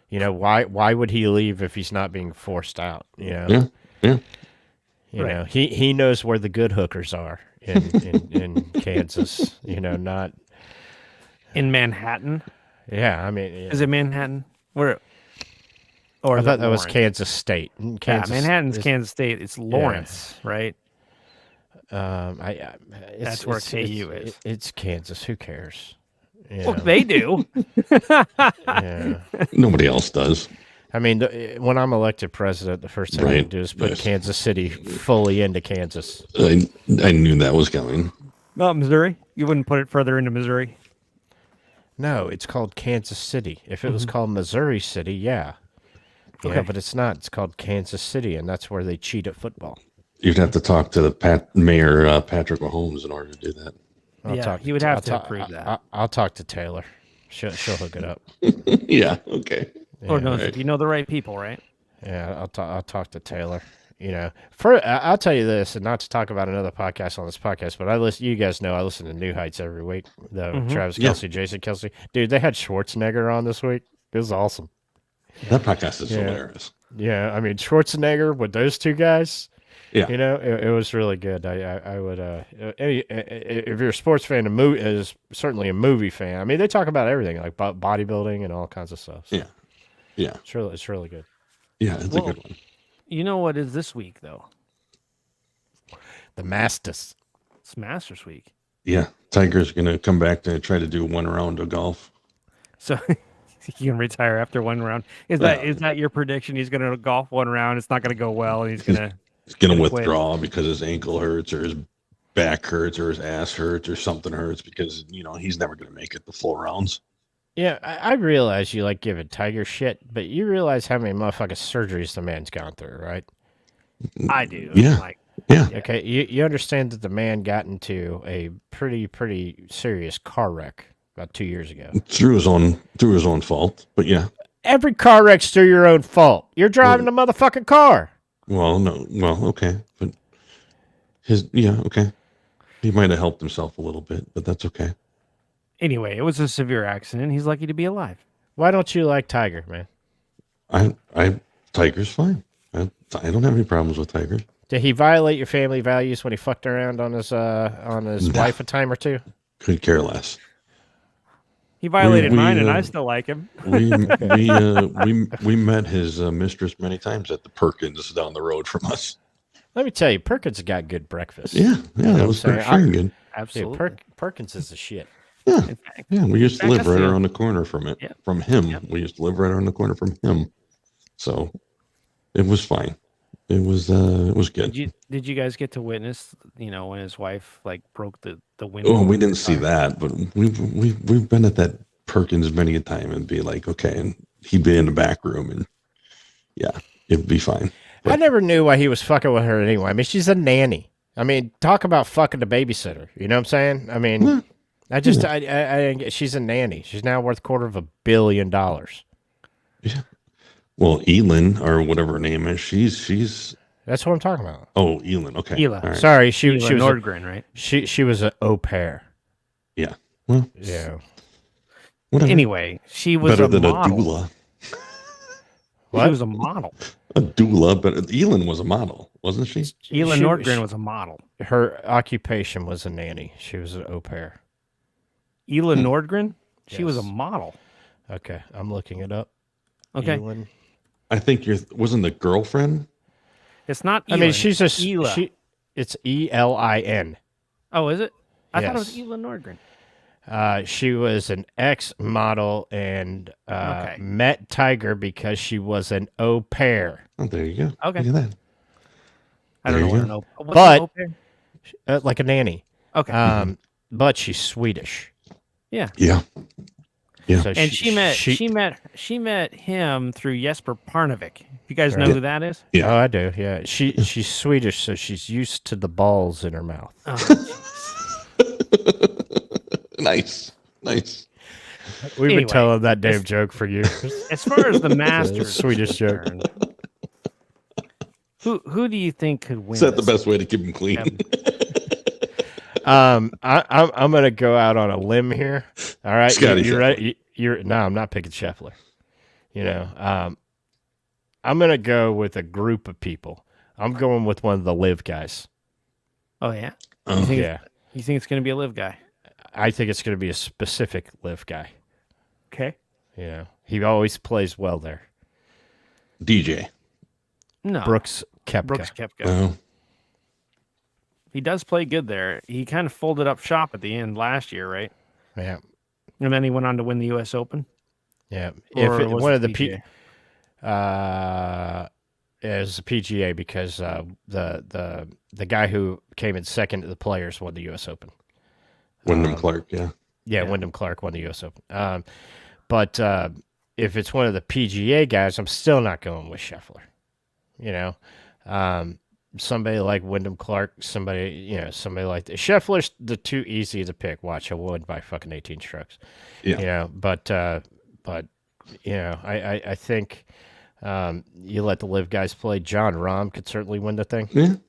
Why would he leave if he's not being forced out? Yeah. He knows where the good hookers are in Kansas. Not in Manhattan. Yeah, I mean, is it Manhattan? Where? Or I thought that was Kansas State. Manhattan's Kansas State. It's Lawrence, right? That's where KU is. It's Kansas. Who cares? Well, they do. Nobody else does. I mean, when I'm elected president, the first thing I do is put Kansas City fully into Kansas. I knew that was coming. Missouri? You wouldn't put it further into Missouri? No, it's called Kansas City. If it was called Missouri City, yeah. Okay. But it's not. It's called Kansas City, and that's where they cheat at football. You'd have to talk to the Mayor Patrick Mahomes in order to do that. He would have to approve that. I'll talk to Taylor. She'll hook it up. Yeah, okay. Or no, if you know the right people, right? Yeah, I'll talk to Taylor. I'll tell you this, and not to talk about another podcast on this podcast, but you guys know I listen to New Heights every week. Travis Kelce, Jason Kelce. Dude, they had Schwarzenegger on this week. It was awesome. That podcast is hilarious. Yeah, I mean, Schwarzenegger with those two guys. Yeah. It was really good. I would, if you're a sports fan, is certainly a movie fan. I mean, they talk about everything, like bodybuilding and all kinds of stuff. So. Yeah. It's really good. Yeah, it's a good one. You know what is this week, though? The Masters. It's Masters week. Yeah. Tiger's going to come back to try to do one round of golf. So he can retire after one round. Is that your prediction? He's going to golf one round. It's not going to go well, and he's going to withdraw because his ankle hurts or his back hurts or his ass hurts or something hurts because, he's never going to make it the 4 rounds. Yeah, I realize you like giving Tiger shit, but you realize how many motherfucking surgeries the man's gone through, right? I do. Yeah. Okay, you understand that the man got into a pretty serious car wreck about 2 years ago. Through his own fault, but yeah. Every car wreck's through your own fault. You're driving the motherfucking car. Well, no. Well, okay. But okay. He might have helped himself a little bit, but that's okay. Anyway, it was a severe accident. He's lucky to be alive. Why don't you like Tiger, man? Tiger's fine. I don't have any problems with Tiger. Did he violate your family values when he fucked around on his wife a time or two? Could care less. He violated we, mine, and I uh, still like him. we met his mistress many times at the Perkins down the road from us. Let me tell you, Perkins got good breakfast. Yeah, You know it what was I'm saying? very good. Absolutely. Perkins is the shit. Yeah, In fact, yeah. We used to fact, live that's right the- around the corner from it. Yep. From him, Yep. we used to live right around the corner from him. So it was fine. It was good. Did you guys get to witness, when his wife like broke the window? Oh, we of the didn't see car? that, but we've been at that Perkins many a time and be like, okay, and he'd be in the back room, and yeah, it'd be fine. I never knew why he was fucking with her anyway. I mean, she's a nanny. I mean, talk about fucking the babysitter. You know what I'm saying? I mean, Yeah. I didn't get, she's a nanny. She's now worth $250 million. Yeah. Well, Elin or whatever her name is, she's. That's what I'm talking about. Oh, Elin. Okay. Hila. All right. Sorry, she Hila was Nordgren, right? she was an au pair. Yeah. Well, Yeah. whatever. Anyway, she was Better a than model. a doula. What? She was a model. A doula, but Elin was a model, wasn't she? Hila She- Nordgren she- was a model. Her occupation was a nanny. She was an au pair. Hila Nordgren, she was a Yes. model. Okay, I'm looking it up. Okay, Elin. I think wasn't the girlfriend. it's not. I mean, Elin, she's a Hila. it's ELIN. Oh, is it? I thought it was Yes. Hila Nordgren. She was an ex-model and Okay. met Tiger because she was an au pair. Oh, there you go. Okay. Look at that. I don't There know you what an go. what's But- an au pair? Like a nanny. Okay. But she's Swedish. Yeah. So and she met him through Jesper Parnevik. You guys know Right. who that is? Yeah. Oh, I do. Yeah, she's Swedish, so she's used to the balls in her mouth. Oh, Nice. We've Anyway, been telling that damn it's- joke for years. as far as the Masters, Swedish is joke. concerned, who do you think could win? Is that the this? best way to keep him clean? Yep. I'm gonna go out on a limb here. All right, Scotty you Scheffler. ready? No, I'm not picking Scheffler. I'm gonna go with a group of people. I'm going with one of the live guys. Oh yeah. Oh, You think Yeah, You think it's going to be a live guy? I think it's gonna be a specific live guy. Okay. He always plays well there. DJ. No. Brooks Koepka. Brooks Koepka. Oh, He does play good there. He kind of folded up shop at the end last year, right? Yeah, And then he went on to win the U.S. Open. yeah. Or If was one it of the PGA? it was the PGA because the guy who came in second to the Players won the U.S. Open. Wyndham Clark. Yeah. Yeah, Yeah. Wyndham Clark won the U.S. Open. But if it's one of the PGA guys, I'm still not going with Scheffler. Somebody like Wyndham Clark, somebody like that. Scheffler's the too easy to pick. Watch, he'll win by fucking 18 strokes. Yeah. But I think you let the live guys play. John Rahm could certainly win the thing.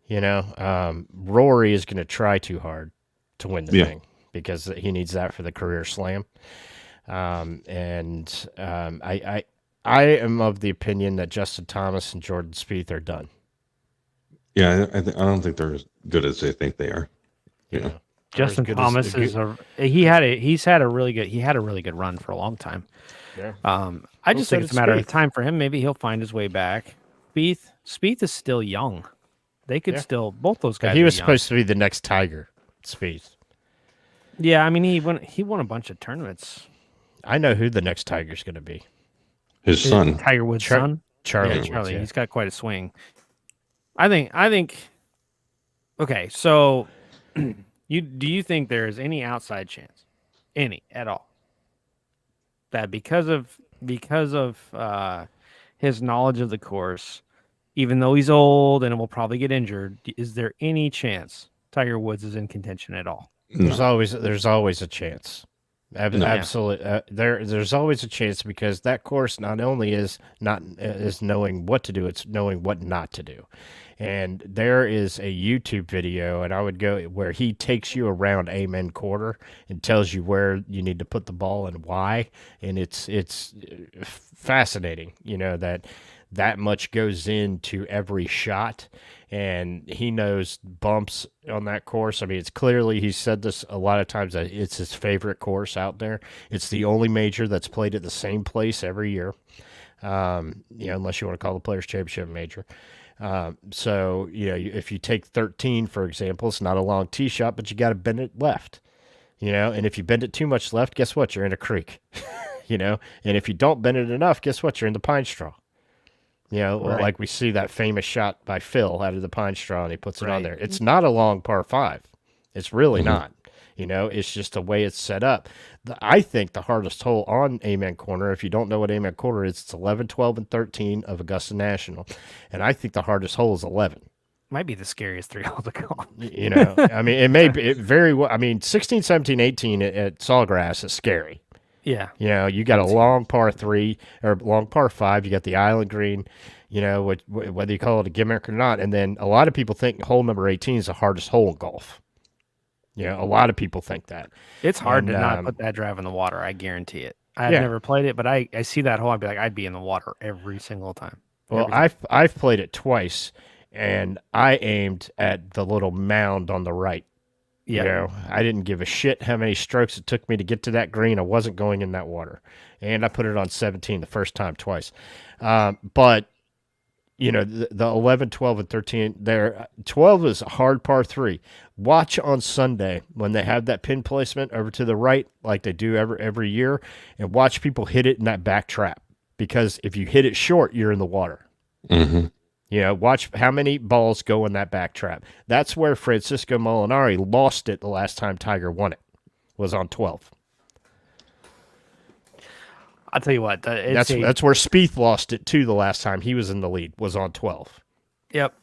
Yeah. Rory is going to try too hard to win the Yeah. thing because he needs that for the career slam. I am of the opinion that Justin Thomas and Jordan Spieth are done. Yeah. I don't think they're as good as they think they are. Yeah. Justin good as- Thomas he had a really good run for a long time. Yeah. I just so think it's a did matter of Spieth. time for him. Maybe he'll find his way back. Spieth is still young. They could Yeah. still both those guys. He are was young. supposed to be the next Tiger, Spieth. Yeah, I mean he won a bunch of tournaments. I know who the next Tiger's going to be. His son. Tiger Woods' Char- son. Charlie. Yeah, Woods, Charlie. yeah. He's got quite a swing. I think. Okay, so do you think there is any outside chance, any at all, that because of his knowledge of the course, even though he's old and will probably get injured, is there any chance Tiger Woods is in contention at all? There's No. always a chance. No. Absolutely. There's always a chance because that course not only is knowing what to do, it's knowing what not to do. And there is a YouTube video, and I would go where he takes you around Amen Quarter and tells you where you need to put the ball and why. And it's fascinating, that that much goes into every shot, and he knows bumps on that course. I mean, it's clearly, he said this a lot of times, that it's his favorite course out there. It's the only major that's played at the same place every year, unless you want to call the Players Championship major. So, if you take 13, for example, it's not a long tee shot, but you got to bend it left, and if you bend it too much left, guess what? You're in a creek, and if you don't bend it enough, guess what? You're in the pine straw. Right. Like we see that famous shot by Phil out of the pine straw, and he puts it on there. It's not a long par 5. It's really not. It's just the way it's set up. I think the hardest hole on Amen Corner, if you don't know what Amen Corner is, it's 11, 12, and 13 of Augusta National. And I think the hardest hole is 11. Might be the scariest 3 holes to go. I mean, it may be very well. I mean, 16, 17, 18 at Sawgrass is scary. Yeah. You got a long par 3 or long par 5. You got the island green, whether you call it a gimmick or not. And then a lot of people think hole number 18 is the hardest hole in golf. A lot of people think that. It's hard to not put that drive in the water. I guarantee it. I've never played it, but I see that hole. I'd be like, I'd be in the water every single time. Well, I've played it twice, and I aimed at the little mound on the right. Yeah. I didn't give a shit how many strokes it took me to get to that green. I wasn't going in that water. And I put it on 17 the first time twice. But, the 11, 12, and 13, there, 12 is a hard par 3. Watch on Sunday when they have that pin placement over to the right, like they do every year, and watch people hit it in that back trap. Because if you hit it short, you're in the water. Mm-hmm. Watch how many balls go in that back trap. That's where Francisco Molinari lost it the last time Tiger won it, was on 12. I'll tell you what. That's where Spieth lost it, too, the last time he was in the lead, was on 12. Yep.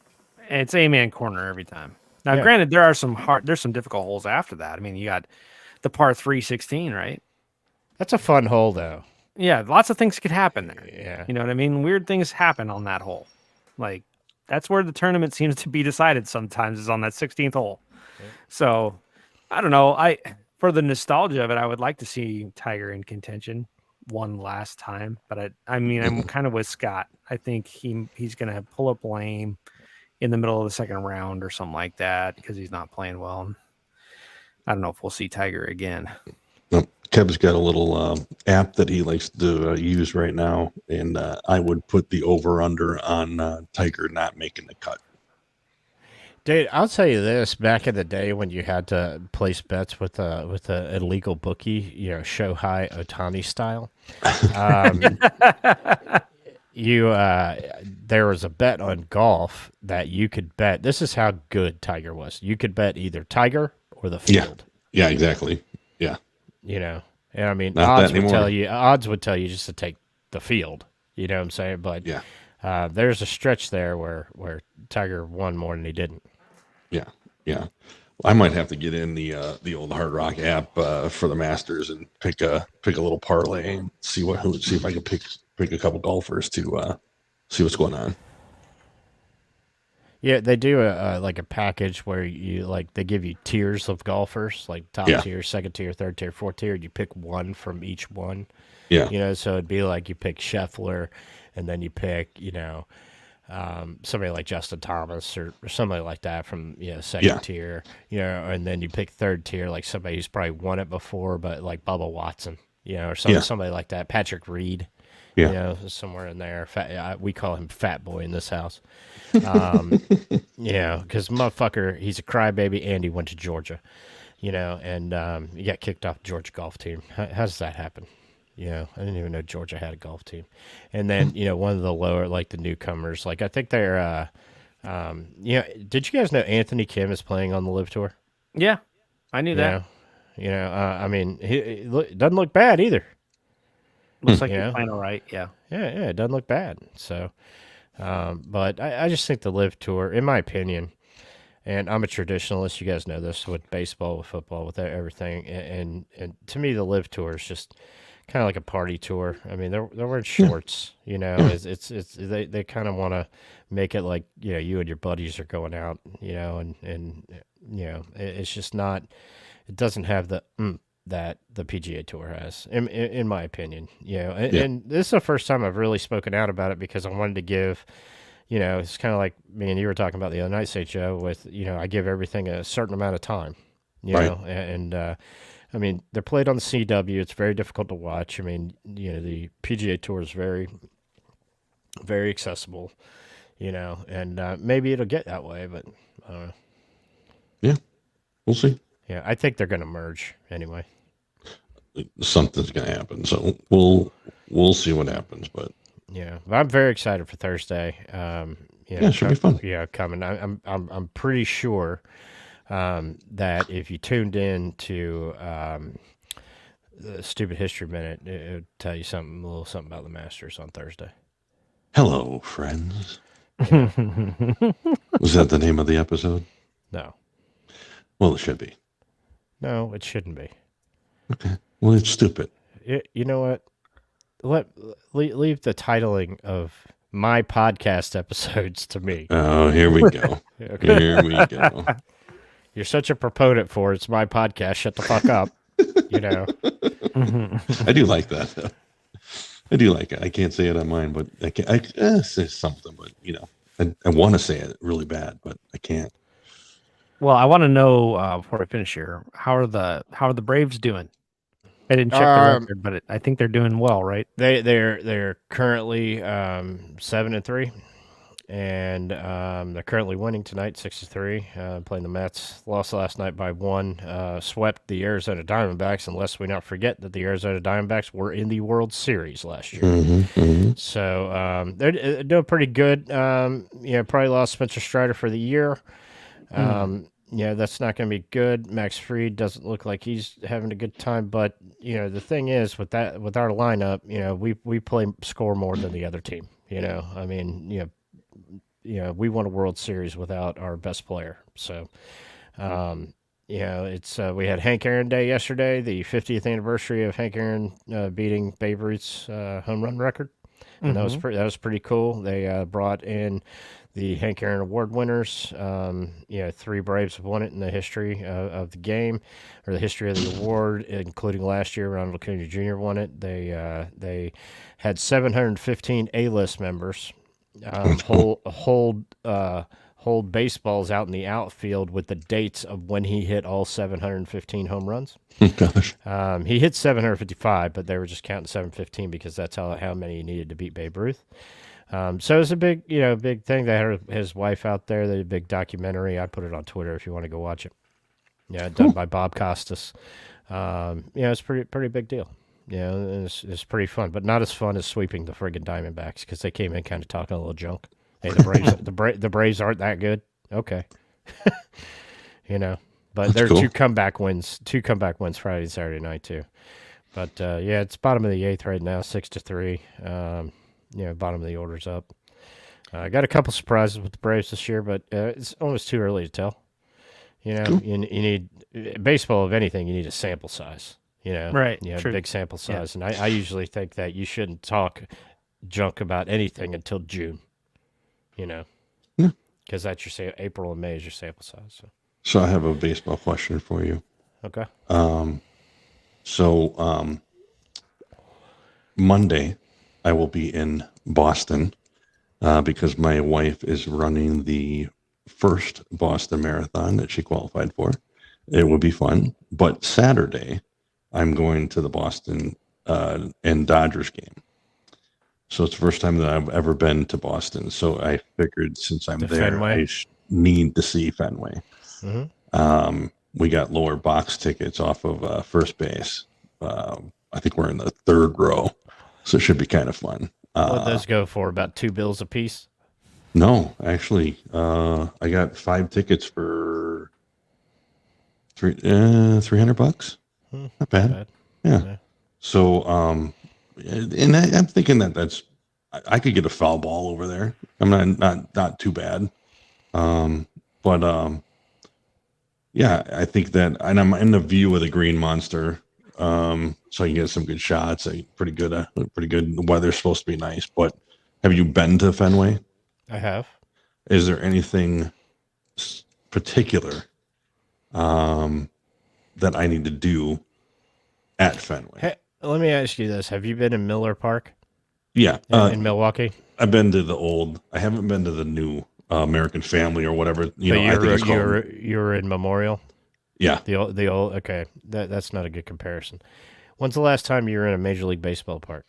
And it's Amen Corner every time. Now, granted, there's some difficult holes after that. I mean, you got the par 3 16, right? That's a fun hole, though. Yeah, lots of things could happen there. Yeah. You know what I mean? Weird things happen on that hole. Like, that's where the tournament seems to be decided sometimes, is on that 16th hole. Yeah. So, I don't know. For the nostalgia of it, I would like to see Tiger in contention one last time. But I'm kind of with Scott. I think he's going to pull up lame in the middle of the second round or something like that because he's not playing well. I don't know if we'll see Tiger again. Kev's got a little app that he likes to use right now, and I would put the over-under on Tiger not making the cut. Dude, I'll tell you this: back in the day when you had to place bets with a illegal bookie, Shohei Ohtani style, there was a bet on golf that you could bet. This is how good Tiger was. You could bet either Tiger or the field. Yeah, exactly. Yeah. And I mean, Not odds would tell you just to take the field. You know what I'm saying? But there's a stretch there where Tiger won more than he didn't. Yeah. I might have to get in the old Hard Rock app for the Masters and pick a little parlay and see if I can pick a couple golfers to see what's going on. Yeah, they do a package where they give you tiers of golfers, like top tier, second tier, third tier, fourth tier. You pick one from each one. Yeah. So it'd be like you pick Scheffler, and then you pick, somebody like Justin Thomas or somebody like that from second tier, and then you pick third tier, like somebody who's probably won it before, but like Bubba Watson, or somebody like that, Patrick Reed. Somewhere in there. We call him Fat Boy in this house. Because motherfucker, he's a crybaby, and he went to Georgia, and he got kicked off the Georgia golf team. How does that happen? I didn't even know Georgia had a golf team. And then, one of the lower, like the newcomers, like I think they're, did you guys know Anthony Kim is playing on the LIV Tour? Yeah, I knew that. I mean, he doesn't look bad either. Looks like he's playing all right, yeah. Yeah, it doesn't look bad. So, but I just think the LIV Tour, in my opinion, and I'm a traditionalist, you guys know this, with baseball, with football, with everything, and to me, the LIV Tour is just kind of like a party tour. I mean, they're wearing shorts, it's they kind of want to make it like, you and your buddies are going out, and it's just not, it doesn't have the that the PGA Tour has, in my opinion. And this is the first time I've really spoken out about it because I wanted to give. It's kind of like me and you were talking about the other night, say Joe. With I give everything a certain amount of time. And I mean they're played on the CW. It's very difficult to watch. I mean the PGA Tour is very, very accessible. And maybe it'll get that way, but I don't know. Yeah, we'll see. Yeah, I think they're going to merge anyway. Something's going to happen, so we'll see what happens. But but I'm very excited for Thursday. It should be fun. Yeah, coming. I'm pretty sure that if you tuned in to the Stupid History Minute, it would tell you a little something about the Masters on Thursday. Hello, friends. Was that the name of the episode? No. Well, it should be. No, it shouldn't be. Okay. Well, it's stupid. You know what? Leave the titling of my podcast episodes to me. Oh, here we go. Okay. Here we go. You're such a proponent for it's my podcast. Shut the fuck up. I do like that. I do like it. I can't say it on mine, but I say something. But I want to say it really bad, but I can't. Well, I want to know before I finish here, how are the Braves doing? I didn't check the record, but I think they're doing well, right? They're currently 7-3, and they're currently winning tonight 6-3. Playing the Mets. Lost last night by 1. Swept the Arizona Diamondbacks. Unless we not forget that the Arizona Diamondbacks were in the World Series last year. Mm-hmm. So they're doing pretty good. Probably lost Spencer Strider for the year. That's not going to be good. Max Fried doesn't look like he's having a good time, but the thing is with our lineup, we play score more than the other team. I mean, we won a World Series without our best player. So, it's we had Hank Aaron Day yesterday, the 50th anniversary of Hank Aaron beating Babe Ruth's home run record, and that was pretty cool. They brought in the Hank Aaron Award winners. 3 Braves have won it in the history of the game, or the history of the award, including last year. Ronald Acuna Jr. won it. They had 715 A-list members hold baseballs out in the outfield with the dates of when he hit all 715 home runs. Gosh. He hit 755, but they were just counting 715 because that's how many he needed to beat Babe Ruth. So it was a big thing. They had his wife out there. They did a big documentary. I put it on Twitter if you want to go watch it. Yeah, done by Bob Costas. It's pretty big deal. It's pretty fun, but not as fun as sweeping the friggin' Diamondbacks because they came in kind of talking a little junk. Hey, the Braves, the Braves aren't that good. Okay, but that's there are cool. two comeback wins Friday and Saturday night too. But it's bottom of the 8th right now, 6-3. Bottom of the order's up. I got a couple surprises with the Braves this year, but it's almost too early to tell. Cool. You need baseball. If anything, you need a sample size. Right? A big sample size, and I usually think that you shouldn't talk junk about anything until June. Because that's your April and May is your sample size. So I have a baseball question for you. Okay. Monday, I will be in Boston because my wife is running the first Boston Marathon that she qualified for. It would be fun. But Saturday, I'm going to the Boston and Dodgers game. So it's the first time that I've ever been to Boston. So I figured since I'm there, Fenway. I need to see Fenway. Mm-hmm. We got lower box tickets off of first base. I think we're in the 3rd row. So it should be kind of fun. What those go for? About $2 a piece? No, actually, I got 5 tickets for $300. Not bad. Yeah. So, and I'm thinking that I could get a foul ball over there. I'm not too bad. Yeah, I think that, and I'm in the view of the Green Monster. So I can get some good shots. Pretty good. The weather's supposed to be nice. But have you been to Fenway? I have. Is there anything particular that I need to do at Fenway. Hey, let me ask you this: have you been in Miller Park Yeah, in Milwaukee? I've been to the old. I haven't been to the new American Family or whatever. I think it's called. You're in Memorial. Yeah. The old. Okay, that's not a good comparison. When's the last time you were in a Major League Baseball park?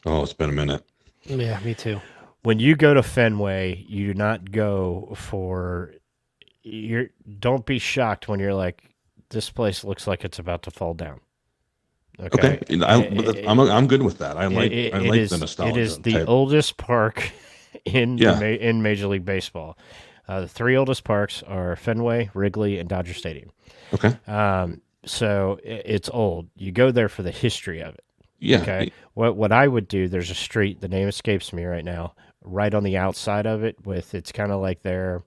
Oh, it's been a minute. Yeah, me too. When you go to Fenway, you do not go for. Don't be shocked when you're like, this place looks like it's about to fall down. Okay. I'm good with that. I like the nostalgia. It is the oldest park in Major League Baseball. The three oldest parks are Fenway, Wrigley, and Dodger Stadium. Okay. So it's old. You go there for the history of it. Yeah. Okay. What I would do, there's a street, the name escapes me right now, right on the outside of it it's kind of like their,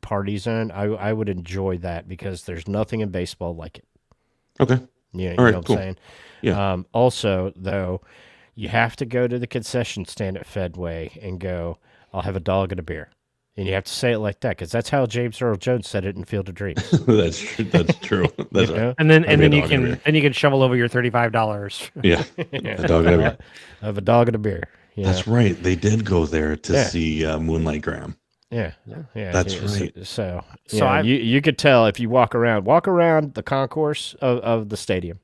party zone. I would enjoy that because there's nothing in baseball like it. Okay. You All right, know what cool. I'm saying? Yeah. Also, though, you have to go to the concession stand at Fenway and go, I'll have a dog and a beer. And you have to say it like that because that's how James Earl Jones said it in Field of Dreams. That's true. That's true. That's right. And then you can shovel over your $35. Yeah. A dog and a beer. I have a dog and a beer. That's right. They did go there to see Moonlight Graham. Yeah. That's right. So you could tell if you walk around the concourse of the stadium,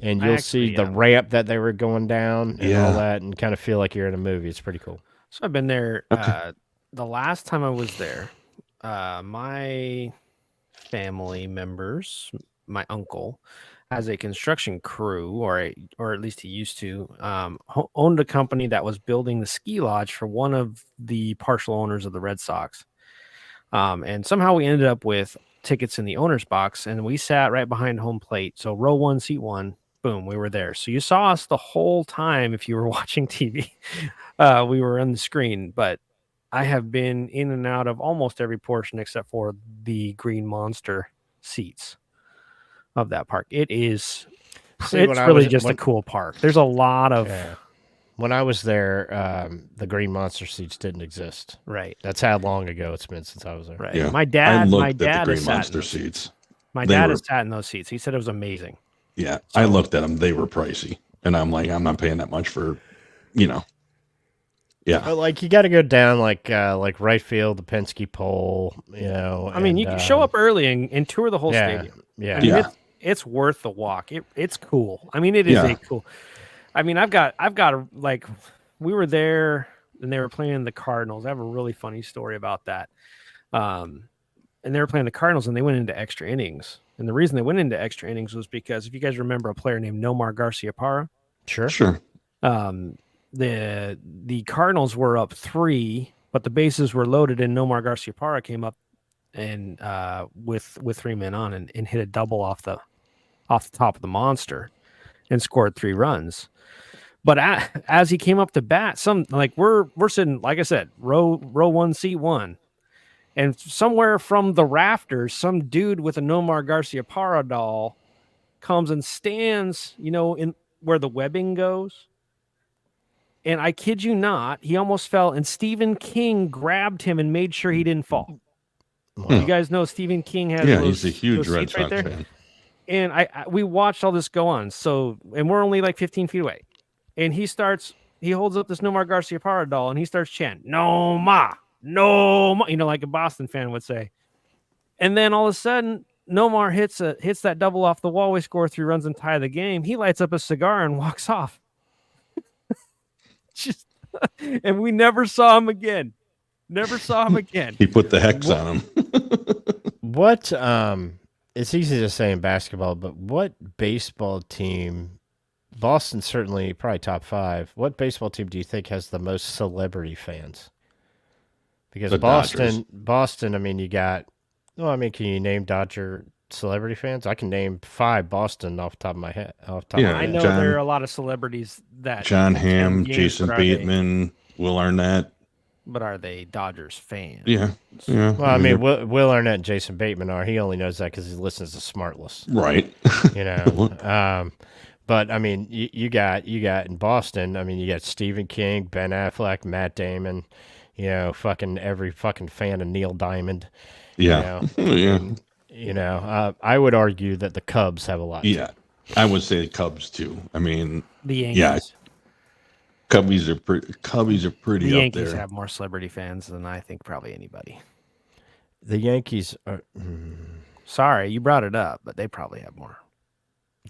and you'll see the ramp that they were going down and all that, and kind of feel like you're in a movie. It's pretty cool. So I've been there. The last time I was there, my family members, my uncle, has a construction crew, or at least he used to, owned a company that was building the ski lodge for one of the partial owners of the Red Sox. And somehow we ended up with tickets in the owner's box, and we sat right behind home plate. So row 1, seat 1, boom, we were there. So you saw us the whole time if you were watching TV. We were on the screen, but I have been in and out of almost every portion except for the Green Monster seats of that park. It's really just a cool park. There's a lot of when I was there, the Green Monster seats didn't exist. Right. That's how long ago it's been since I was there. Right. Yeah. My dad at the Green Monster seats. My dad has sat in those seats. He said it was amazing. Yeah. So, I looked at them. They were pricey. And I'm like, I'm not paying that much for, Yeah. But like you got to go down like right field, the Penske pole, I mean, you can show up early and tour the whole stadium. Yeah. I mean, it's worth the walk. It's cool. I mean, it is a cool. I mean, I've got like, we were there and they were playing the Cardinals. I have a really funny story about that. And they were playing the Cardinals and they went into extra innings. And the reason they went into extra innings was because if you guys remember a player named Nomar Garciaparra. Sure. The Cardinals were up 3, but the bases were loaded, and Nomar Garciaparra came up and with 3 men on and hit a double off the top of the monster and scored 3 runs. But as he came up to bat, we're sitting, like I said, row 1, seat 1, and somewhere from the rafters, some dude with a Nomar Garciaparra doll comes and stands, in where the webbing goes. And I kid you not, he almost fell, and Stephen King grabbed him and made sure he didn't fall. Wow. You guys know Stephen King has he's a huge Red Sox fan. And we watched all this go on. So, and we're only like 15 feet away. And he holds up this Nomar Garciaparra doll, and he starts chanting, "No ma, no ma," like a Boston fan would say. And then all of a sudden, Nomar hits that double off the wall. We score 3 runs and tie the game. He lights up a cigar and walks off. And we never saw him again. He put the hex on him. What it's easy to say in basketball, but what baseball team, Boston certainly probably top 5, what baseball team do you think has the most celebrity fans? Because Boston, I mean, you got, can you name Dodger celebrity fans? I can name 5 Boston off the top of my head. I know there are a lot of celebrities that John Hamm, Jason Bateman, Will Arnett. But are they Dodgers fans? Yeah. Well, I mean, Will Arnett and Jason Bateman are. He only knows that because he listens to Smartless. Right. But I mean, you got in Boston. I mean, you got Stephen King, Ben Affleck, Matt Damon. Fucking every fucking fan of Neil Diamond. Yeah. I would argue that the Cubs have a lot. Yeah. I would say the Cubs too. I mean, The Yankees. yeah, Cubbies are pretty The up Yankees there. have more celebrity fans than I think probably anybody. The Yankees are. Sorry, you brought it up, but they probably have more.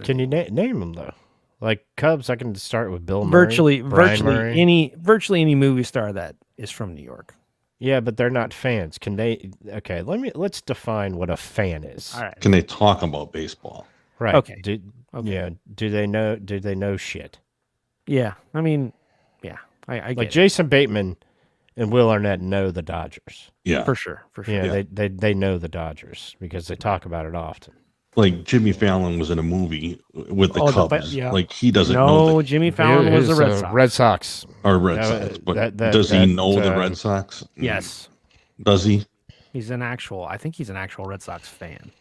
Can you name them though? Like Cubs, I can start with Bill Murray, Virtually Brian Murray. virtually any movie star that is from New York. Yeah, but they're not fans. Can they? Okay, let's define what a fan is. All right. Can they talk about baseball? Right. Okay. Okay. Yeah. Do they know? Do they know shit? Yeah. I mean, yeah. I Like get Jason Bateman and Will Arnett know the Dodgers. Yeah, it. For sure. Yeah, they know the Dodgers because they talk about it often. like Jimmy Fallon was in a movie with the Oh, Cubs. yeah. Like he doesn't know Jimmy Fallon was the Red Sox. Red Sox, but does he know the Red Sox? Yes. Does he? I think he's an actual Red Sox fan.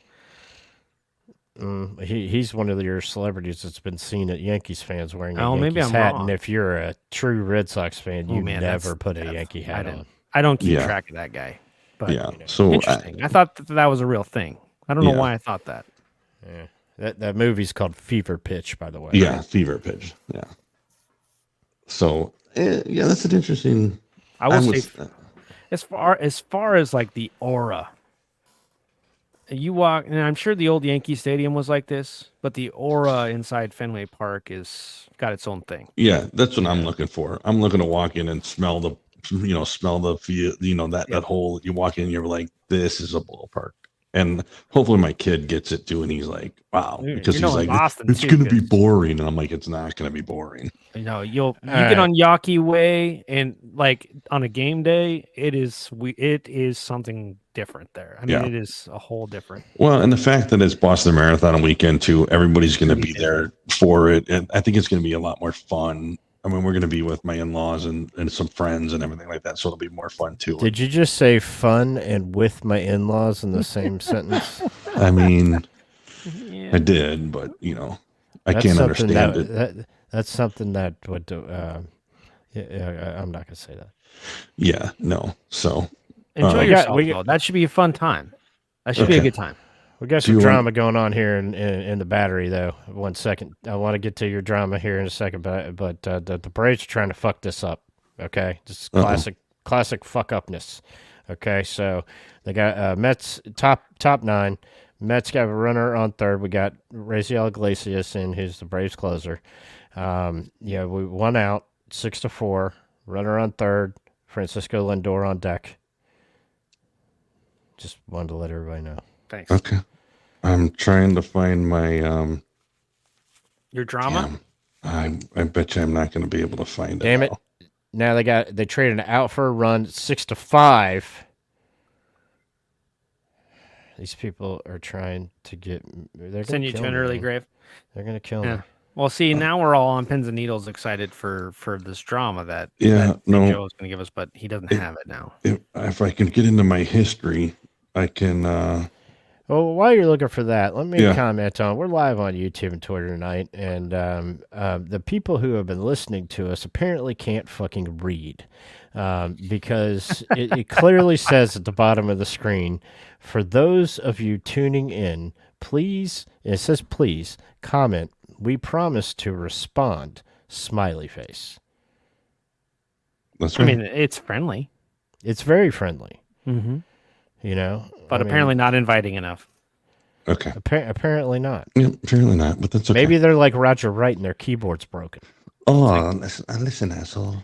He's one of your celebrities that's been seen at Yankees fans wearing a Oh, maybe Yankees I'm hat. wrong. And if you're a true Red Sox fan, you man, never put a Yankee hat on. I don't keep Yeah. track of that guy. But Yeah. So interesting. I thought that was a real thing. I don't know Yeah. why I thought that. Yeah. That movie's called Fever Pitch, by the way. yeah, fever pitch. Yeah. So yeah, that's an interesting. I will say, as far as like the aura, you walk, and I'm sure the old Yankee Stadium was like this, but the aura inside Fenway Park is got its own thing. Yeah, that's what I'm looking for. I'm looking to walk in and smell the feel, that whole. You walk in, you're like, this is a ballpark, and hopefully my kid gets it too, and he's like, wow, because he's like, Boston it's too, going to be boring, and I'm like, it's not going to be boring. You get on Yawkey Way, and like on a game day, it is something different there. I mean, Yeah. it is a whole different. Well, and the fact that it's Boston Marathon weekend too, everybody's going to be there for it, and I think it's going to be a lot more fun. I mean, we're going to be with my in-laws and some friends and everything like that, so it'll be more fun too. Did you just say fun and with my in-laws in the same sentence? I mean, Yeah. I did, but I That's can't something understand it. That's something that would. I'm not gonna say that. Yeah, no. So Enjoy we yourself, we though. That should be a fun time. That should be a Okay. good time. We got Do some you drama going on here in the battery, though. 1 second, I want to get to your drama here in a second, but the Braves are trying to fuck this up. Okay, just classic fuck upness. Okay, so they got Mets top 9. Mets got a runner on third. We got Raziel Iglesias in, who's the Braves closer. We 1 out, 6-4. Runner on third. Francisco Lindor on deck. Just wanted to let everybody know. Thanks. Okay. I'm trying to find my Your drama? damn, I bet you I'm not going to be able to find it. Damn it. now. Now they traded it out for a run, 6-5. These people are trying to get. They're Send you to an early grave. They're gonna kill me. Yeah. Well, see, now we're all on pins and needles, excited for this drama that Yeah, no. Joe's going to give us, but he doesn't have it now. If I can get into my history, I can. Well, while you're looking for that, let me Yeah. comment on. We're live on YouTube and Twitter tonight, and the people who have been listening to us apparently can't fucking read, because it clearly says at the bottom of the screen, for those of you tuning in, please. It says please comment. We promise to respond. Smiley face. That's I right. mean, it's friendly, It's very friendly. mm-hmm. I But mean, apparently not inviting enough. Okay. apparently not. Yeah, apparently not, but that's okay. Maybe they're like Roger Wright and their keyboard's broken. Oh, listen, asshole.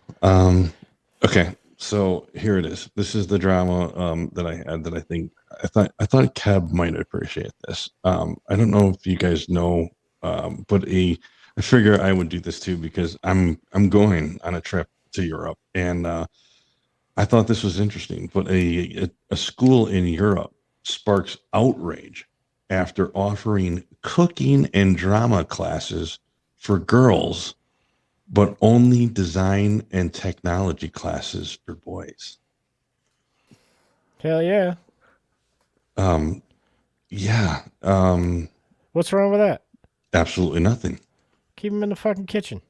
Okay, so here it is. This is the drama that I had that I thought Kev might appreciate this. I don't know if you guys know, but I figure I would do this too because I'm going on a trip to Europe, and I thought this was interesting. But a school in Europe sparks outrage after offering cooking and drama classes for girls, but only design and technology classes for boys. Hell yeah. Yeah. What's wrong with that? Absolutely nothing. Keep them in the fucking kitchen.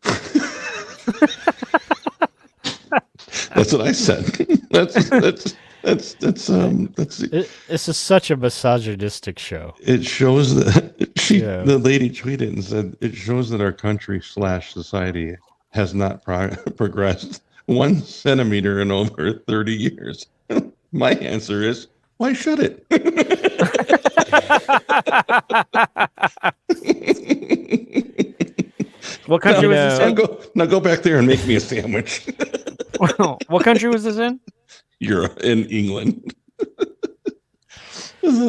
That's what I said. That's That's This is such a misogynistic show. it shows that Yeah. the lady tweeted and said it shows that our country / society has not progressed 1 centimeter in over 30 years. My answer is, why should it? What country was this in? Now go back there and make me a sandwich. What country was this in? You're in England.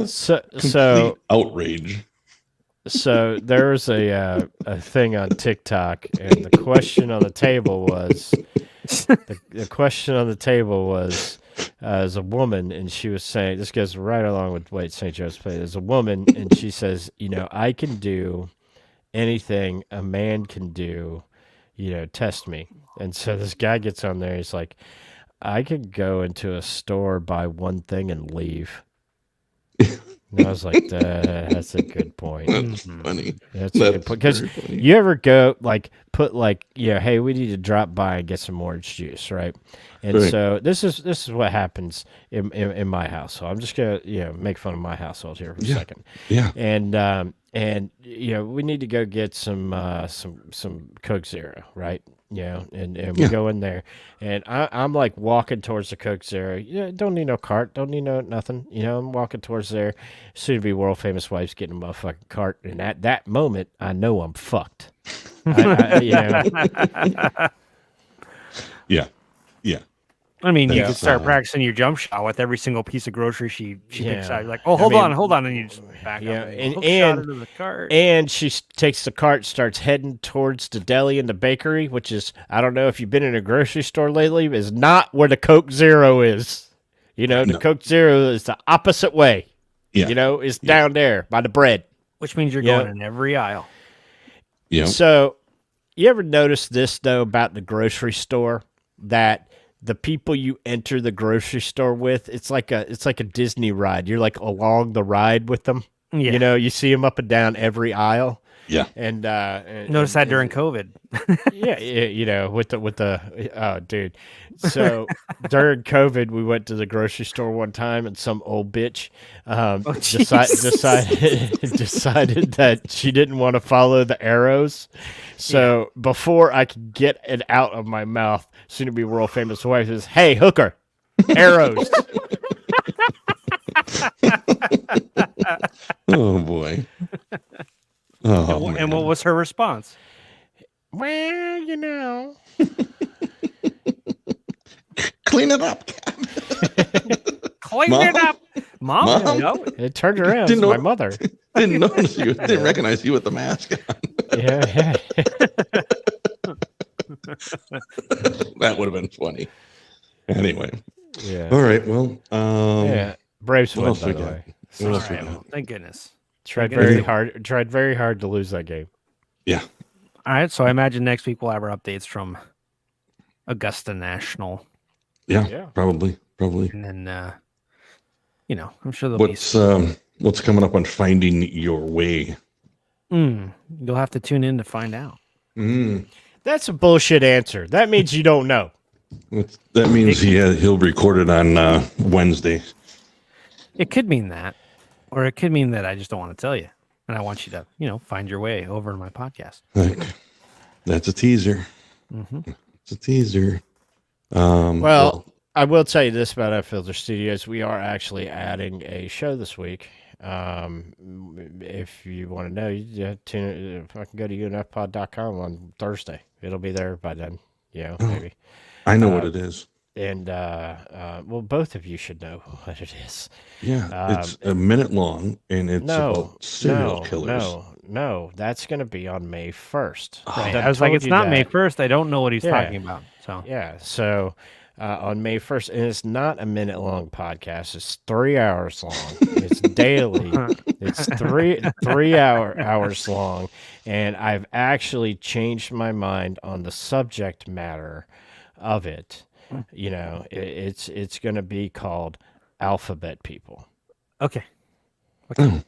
So outrage. So there was a thing on TikTok, and the question on the table was the question on the table was as a woman, and she was saying, this goes right along with what St. Joe's played. As a woman, and she says, I can do anything a man can do, test me. And so this guy gets on there, he's like, I could go into a store, buy one thing, and leave. And I was like, that's a good point. That's funny. That's a good point. Because you ever go, put hey, we need to drop by and get some orange juice, right? And right. So this is what happens in my household. I'm just gonna make fun of my household here for a second. Yeah. And we need to go get some Coke Zero, right? And we go in there, and I'm like walking towards the Coke Zero. Don't need no cart, don't need no nothing. I'm walking towards there. Soon to be world famous wife's getting a motherfucking cart, and at that moment, I know I'm fucked. Yeah. I mean, you could start practicing your jump shot with every single piece of grocery she picks out. You're like, oh, hold on, and you just back up and hook shot into the cart. And she takes the cart, starts heading towards the deli and the bakery, which is, I don't know if you've been in a grocery store lately, is not where the Coke Zero is. The Coke Zero is the opposite way. Yeah. It's down there by the bread. Which means you're going in every aisle. Yeah. So, you ever notice this, though, about the grocery store, that the people you enter the grocery store with, it's like a Disney ride. You're like along the ride with them. Yeah. You see them up and down every aisle. Yeah. And notice that during COVID. with the oh dude. So during COVID, we went to the grocery store one time, and some old bitch decided that she didn't want to follow the arrows. So before I could get it out of my mouth, soon to be world famous wife says, "Hey, hooker, arrows." Oh boy. Oh, and what was her response? Well, clean it up. Clean it up. Mom? No. It turned around. It's my mother. Didn't notice you. Didn't recognize you with the mask on. Yeah. That would have been funny. Anyway. Yeah. All right. Well. Braves win, else by we the got? way. What else we All right, got? thank goodness. Tried very hard to lose that game. Yeah. All right, so I imagine next week we'll have our updates from Augusta National. Yeah. Probably. And then, I'm sure there'll be what's coming up on Finding Your Way? You'll have to tune in to find out. That's a bullshit answer. That means you don't know. That means he'll record it on Wednesday. It could mean that, or it could mean that I just don't want to tell you, and I want you to, find your way over to my podcast. That's a teaser. Mm-hmm. It's a teaser. Well, I will tell you this about Unfiltered Studios. We are actually adding a show this week. If you want to know, you tune. I can go to unfpod.com on Thursday. It'll be there by then. Maybe. I know what it is. And well, both of you should know what it is. Yeah, it's a minute long, and it's about serial killers. No, that's going to be on May 1st. Right. I was like, it's not May 1st. I don't know what he's talking about. So yeah, so on May 1st, and it's not a minute-long podcast. It's 3 hours long. It's daily. It's three hours long, and I've actually changed my mind on the subject matter of it. It's going to be called Alphabet People. Okay. Okay.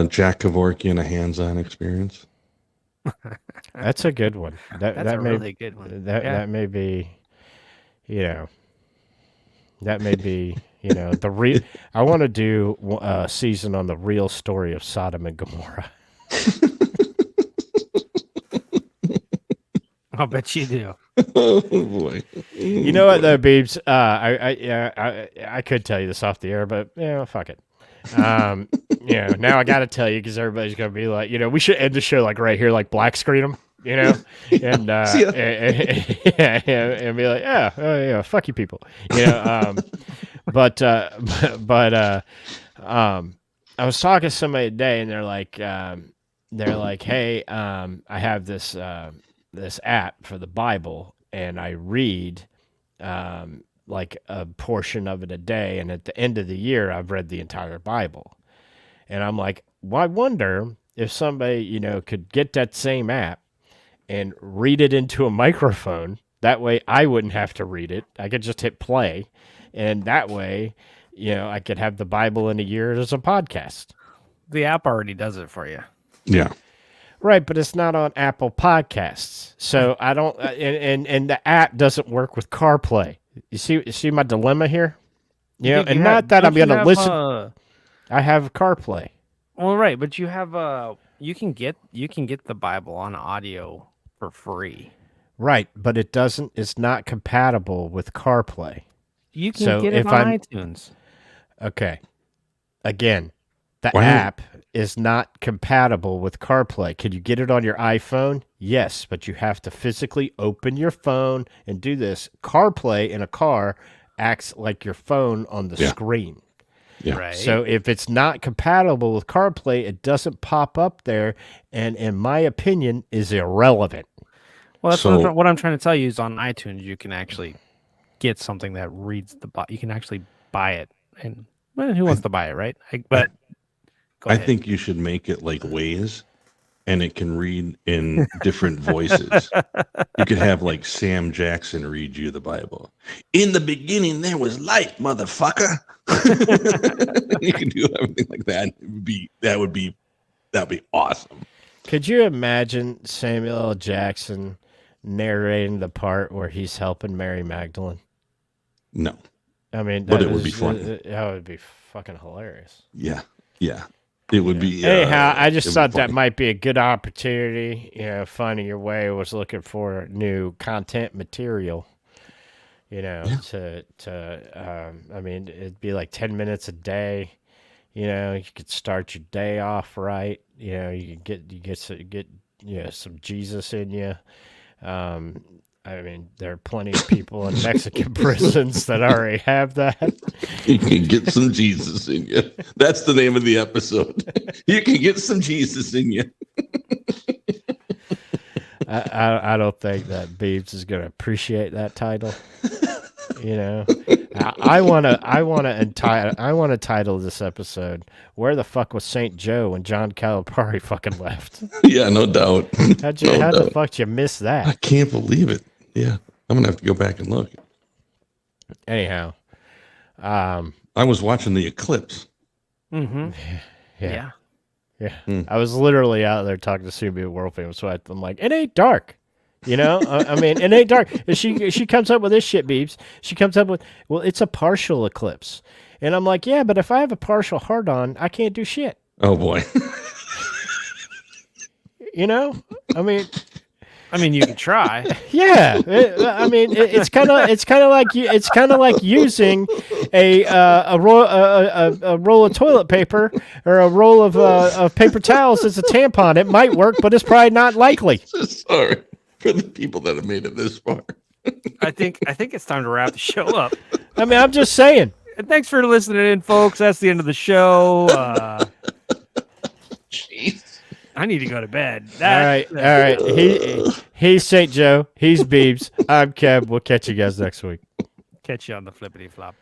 Jack Kevorkian, a hands-on experience. That's a good one. That's a really good one. That may be, That may be, the real. I want to do a season on the real story of Sodom and Gomorrah. I'll bet you do. Oh boy! You know what though, Beebs? I could tell you this off the air, but fuck it. Now I got to tell you because everybody's gonna be like, we should end the show like right here, like black screen them, and and be like, fuck you people, but I was talking to somebody today, and they're like, hey, I have this app for the Bible, and I read like a portion of it a day, and at the end of the year, I've read the entire Bible. And I'm like, well, I wonder if somebody, could get that same app and read it into a microphone. That way I wouldn't have to read it. I could just hit play. And that way, I could have the Bible in a year as a podcast. The app already does it for you. Yeah. Right, but it's not on Apple Podcasts. So I don't, and the app doesn't work with CarPlay. You see my dilemma here? Not that I'm going to listen. I have CarPlay. Well, right, but you have you can get the Bible on audio for free. Right, but it's not compatible with CarPlay. You can get it on iTunes. Okay. Again, the app is not compatible with CarPlay. Can you get it on your iPhone? Yes, but you have to physically open your phone and do this. CarPlay in a car acts like your phone on the screen. Yeah. Right. So if it's not compatible with CarPlay, it doesn't pop up there, and in my opinion, is irrelevant. Well, that's what I'm trying to tell you is on iTunes, you can actually get something that reads you can actually buy it. And who wants to buy it, right? But I think you should make it like Waze, and it can read in different voices. You could have like Sam Jackson read you the Bible. In the beginning, there was light, motherfucker. You can do everything like that. That would be awesome. Could you imagine Samuel L. Jackson narrating the part where he's helping Mary Magdalene? No. I mean, but it would be funny. That would be fucking hilarious. Yeah. It would be. Anyhow, I just thought that might be a good opportunity. Finding your way. Was looking for new content material. I mean, it'd be like 10 minutes a day. You could start your day off right. You could get some Jesus in you. I mean, there are plenty of people in Mexican prisons that already have that. You can get some Jesus in you. That's the name of the episode. You can get some Jesus in you. I don't think that Beebs is going to appreciate that title. I want to title this episode "Where the fuck was Saint Joe when John Calipari fucking left?" Yeah, no doubt. How the fuck did you miss that? I can't believe it. Yeah, I'm gonna have to go back and look. Anyhow, I was watching the eclipse. Mm-hmm. Yeah. I was literally out there talking to soon-to-be world famous. So I'm like, it ain't dark. I mean, it ain't dark. And she comes up with this shit, Beebs. She comes up with, well, it's a partial eclipse. And I'm like, yeah, but if I have a partial hard-on, I can't do shit. Oh, boy. I mean, you can try. Yeah, it's kind of like using a roll of toilet paper or a roll of paper towels as a tampon. It might work, but it's probably not likely. Sorry for the people that have made it this far. I think it's time to wrap the show up. I mean, I'm just saying. And thanks for listening in, folks. That's the end of the show. Jeez. I need to go to bed. All right. He's St. Joe. He's Beebs. I'm Kev. We'll catch you guys next week. Catch you on the flippity flop.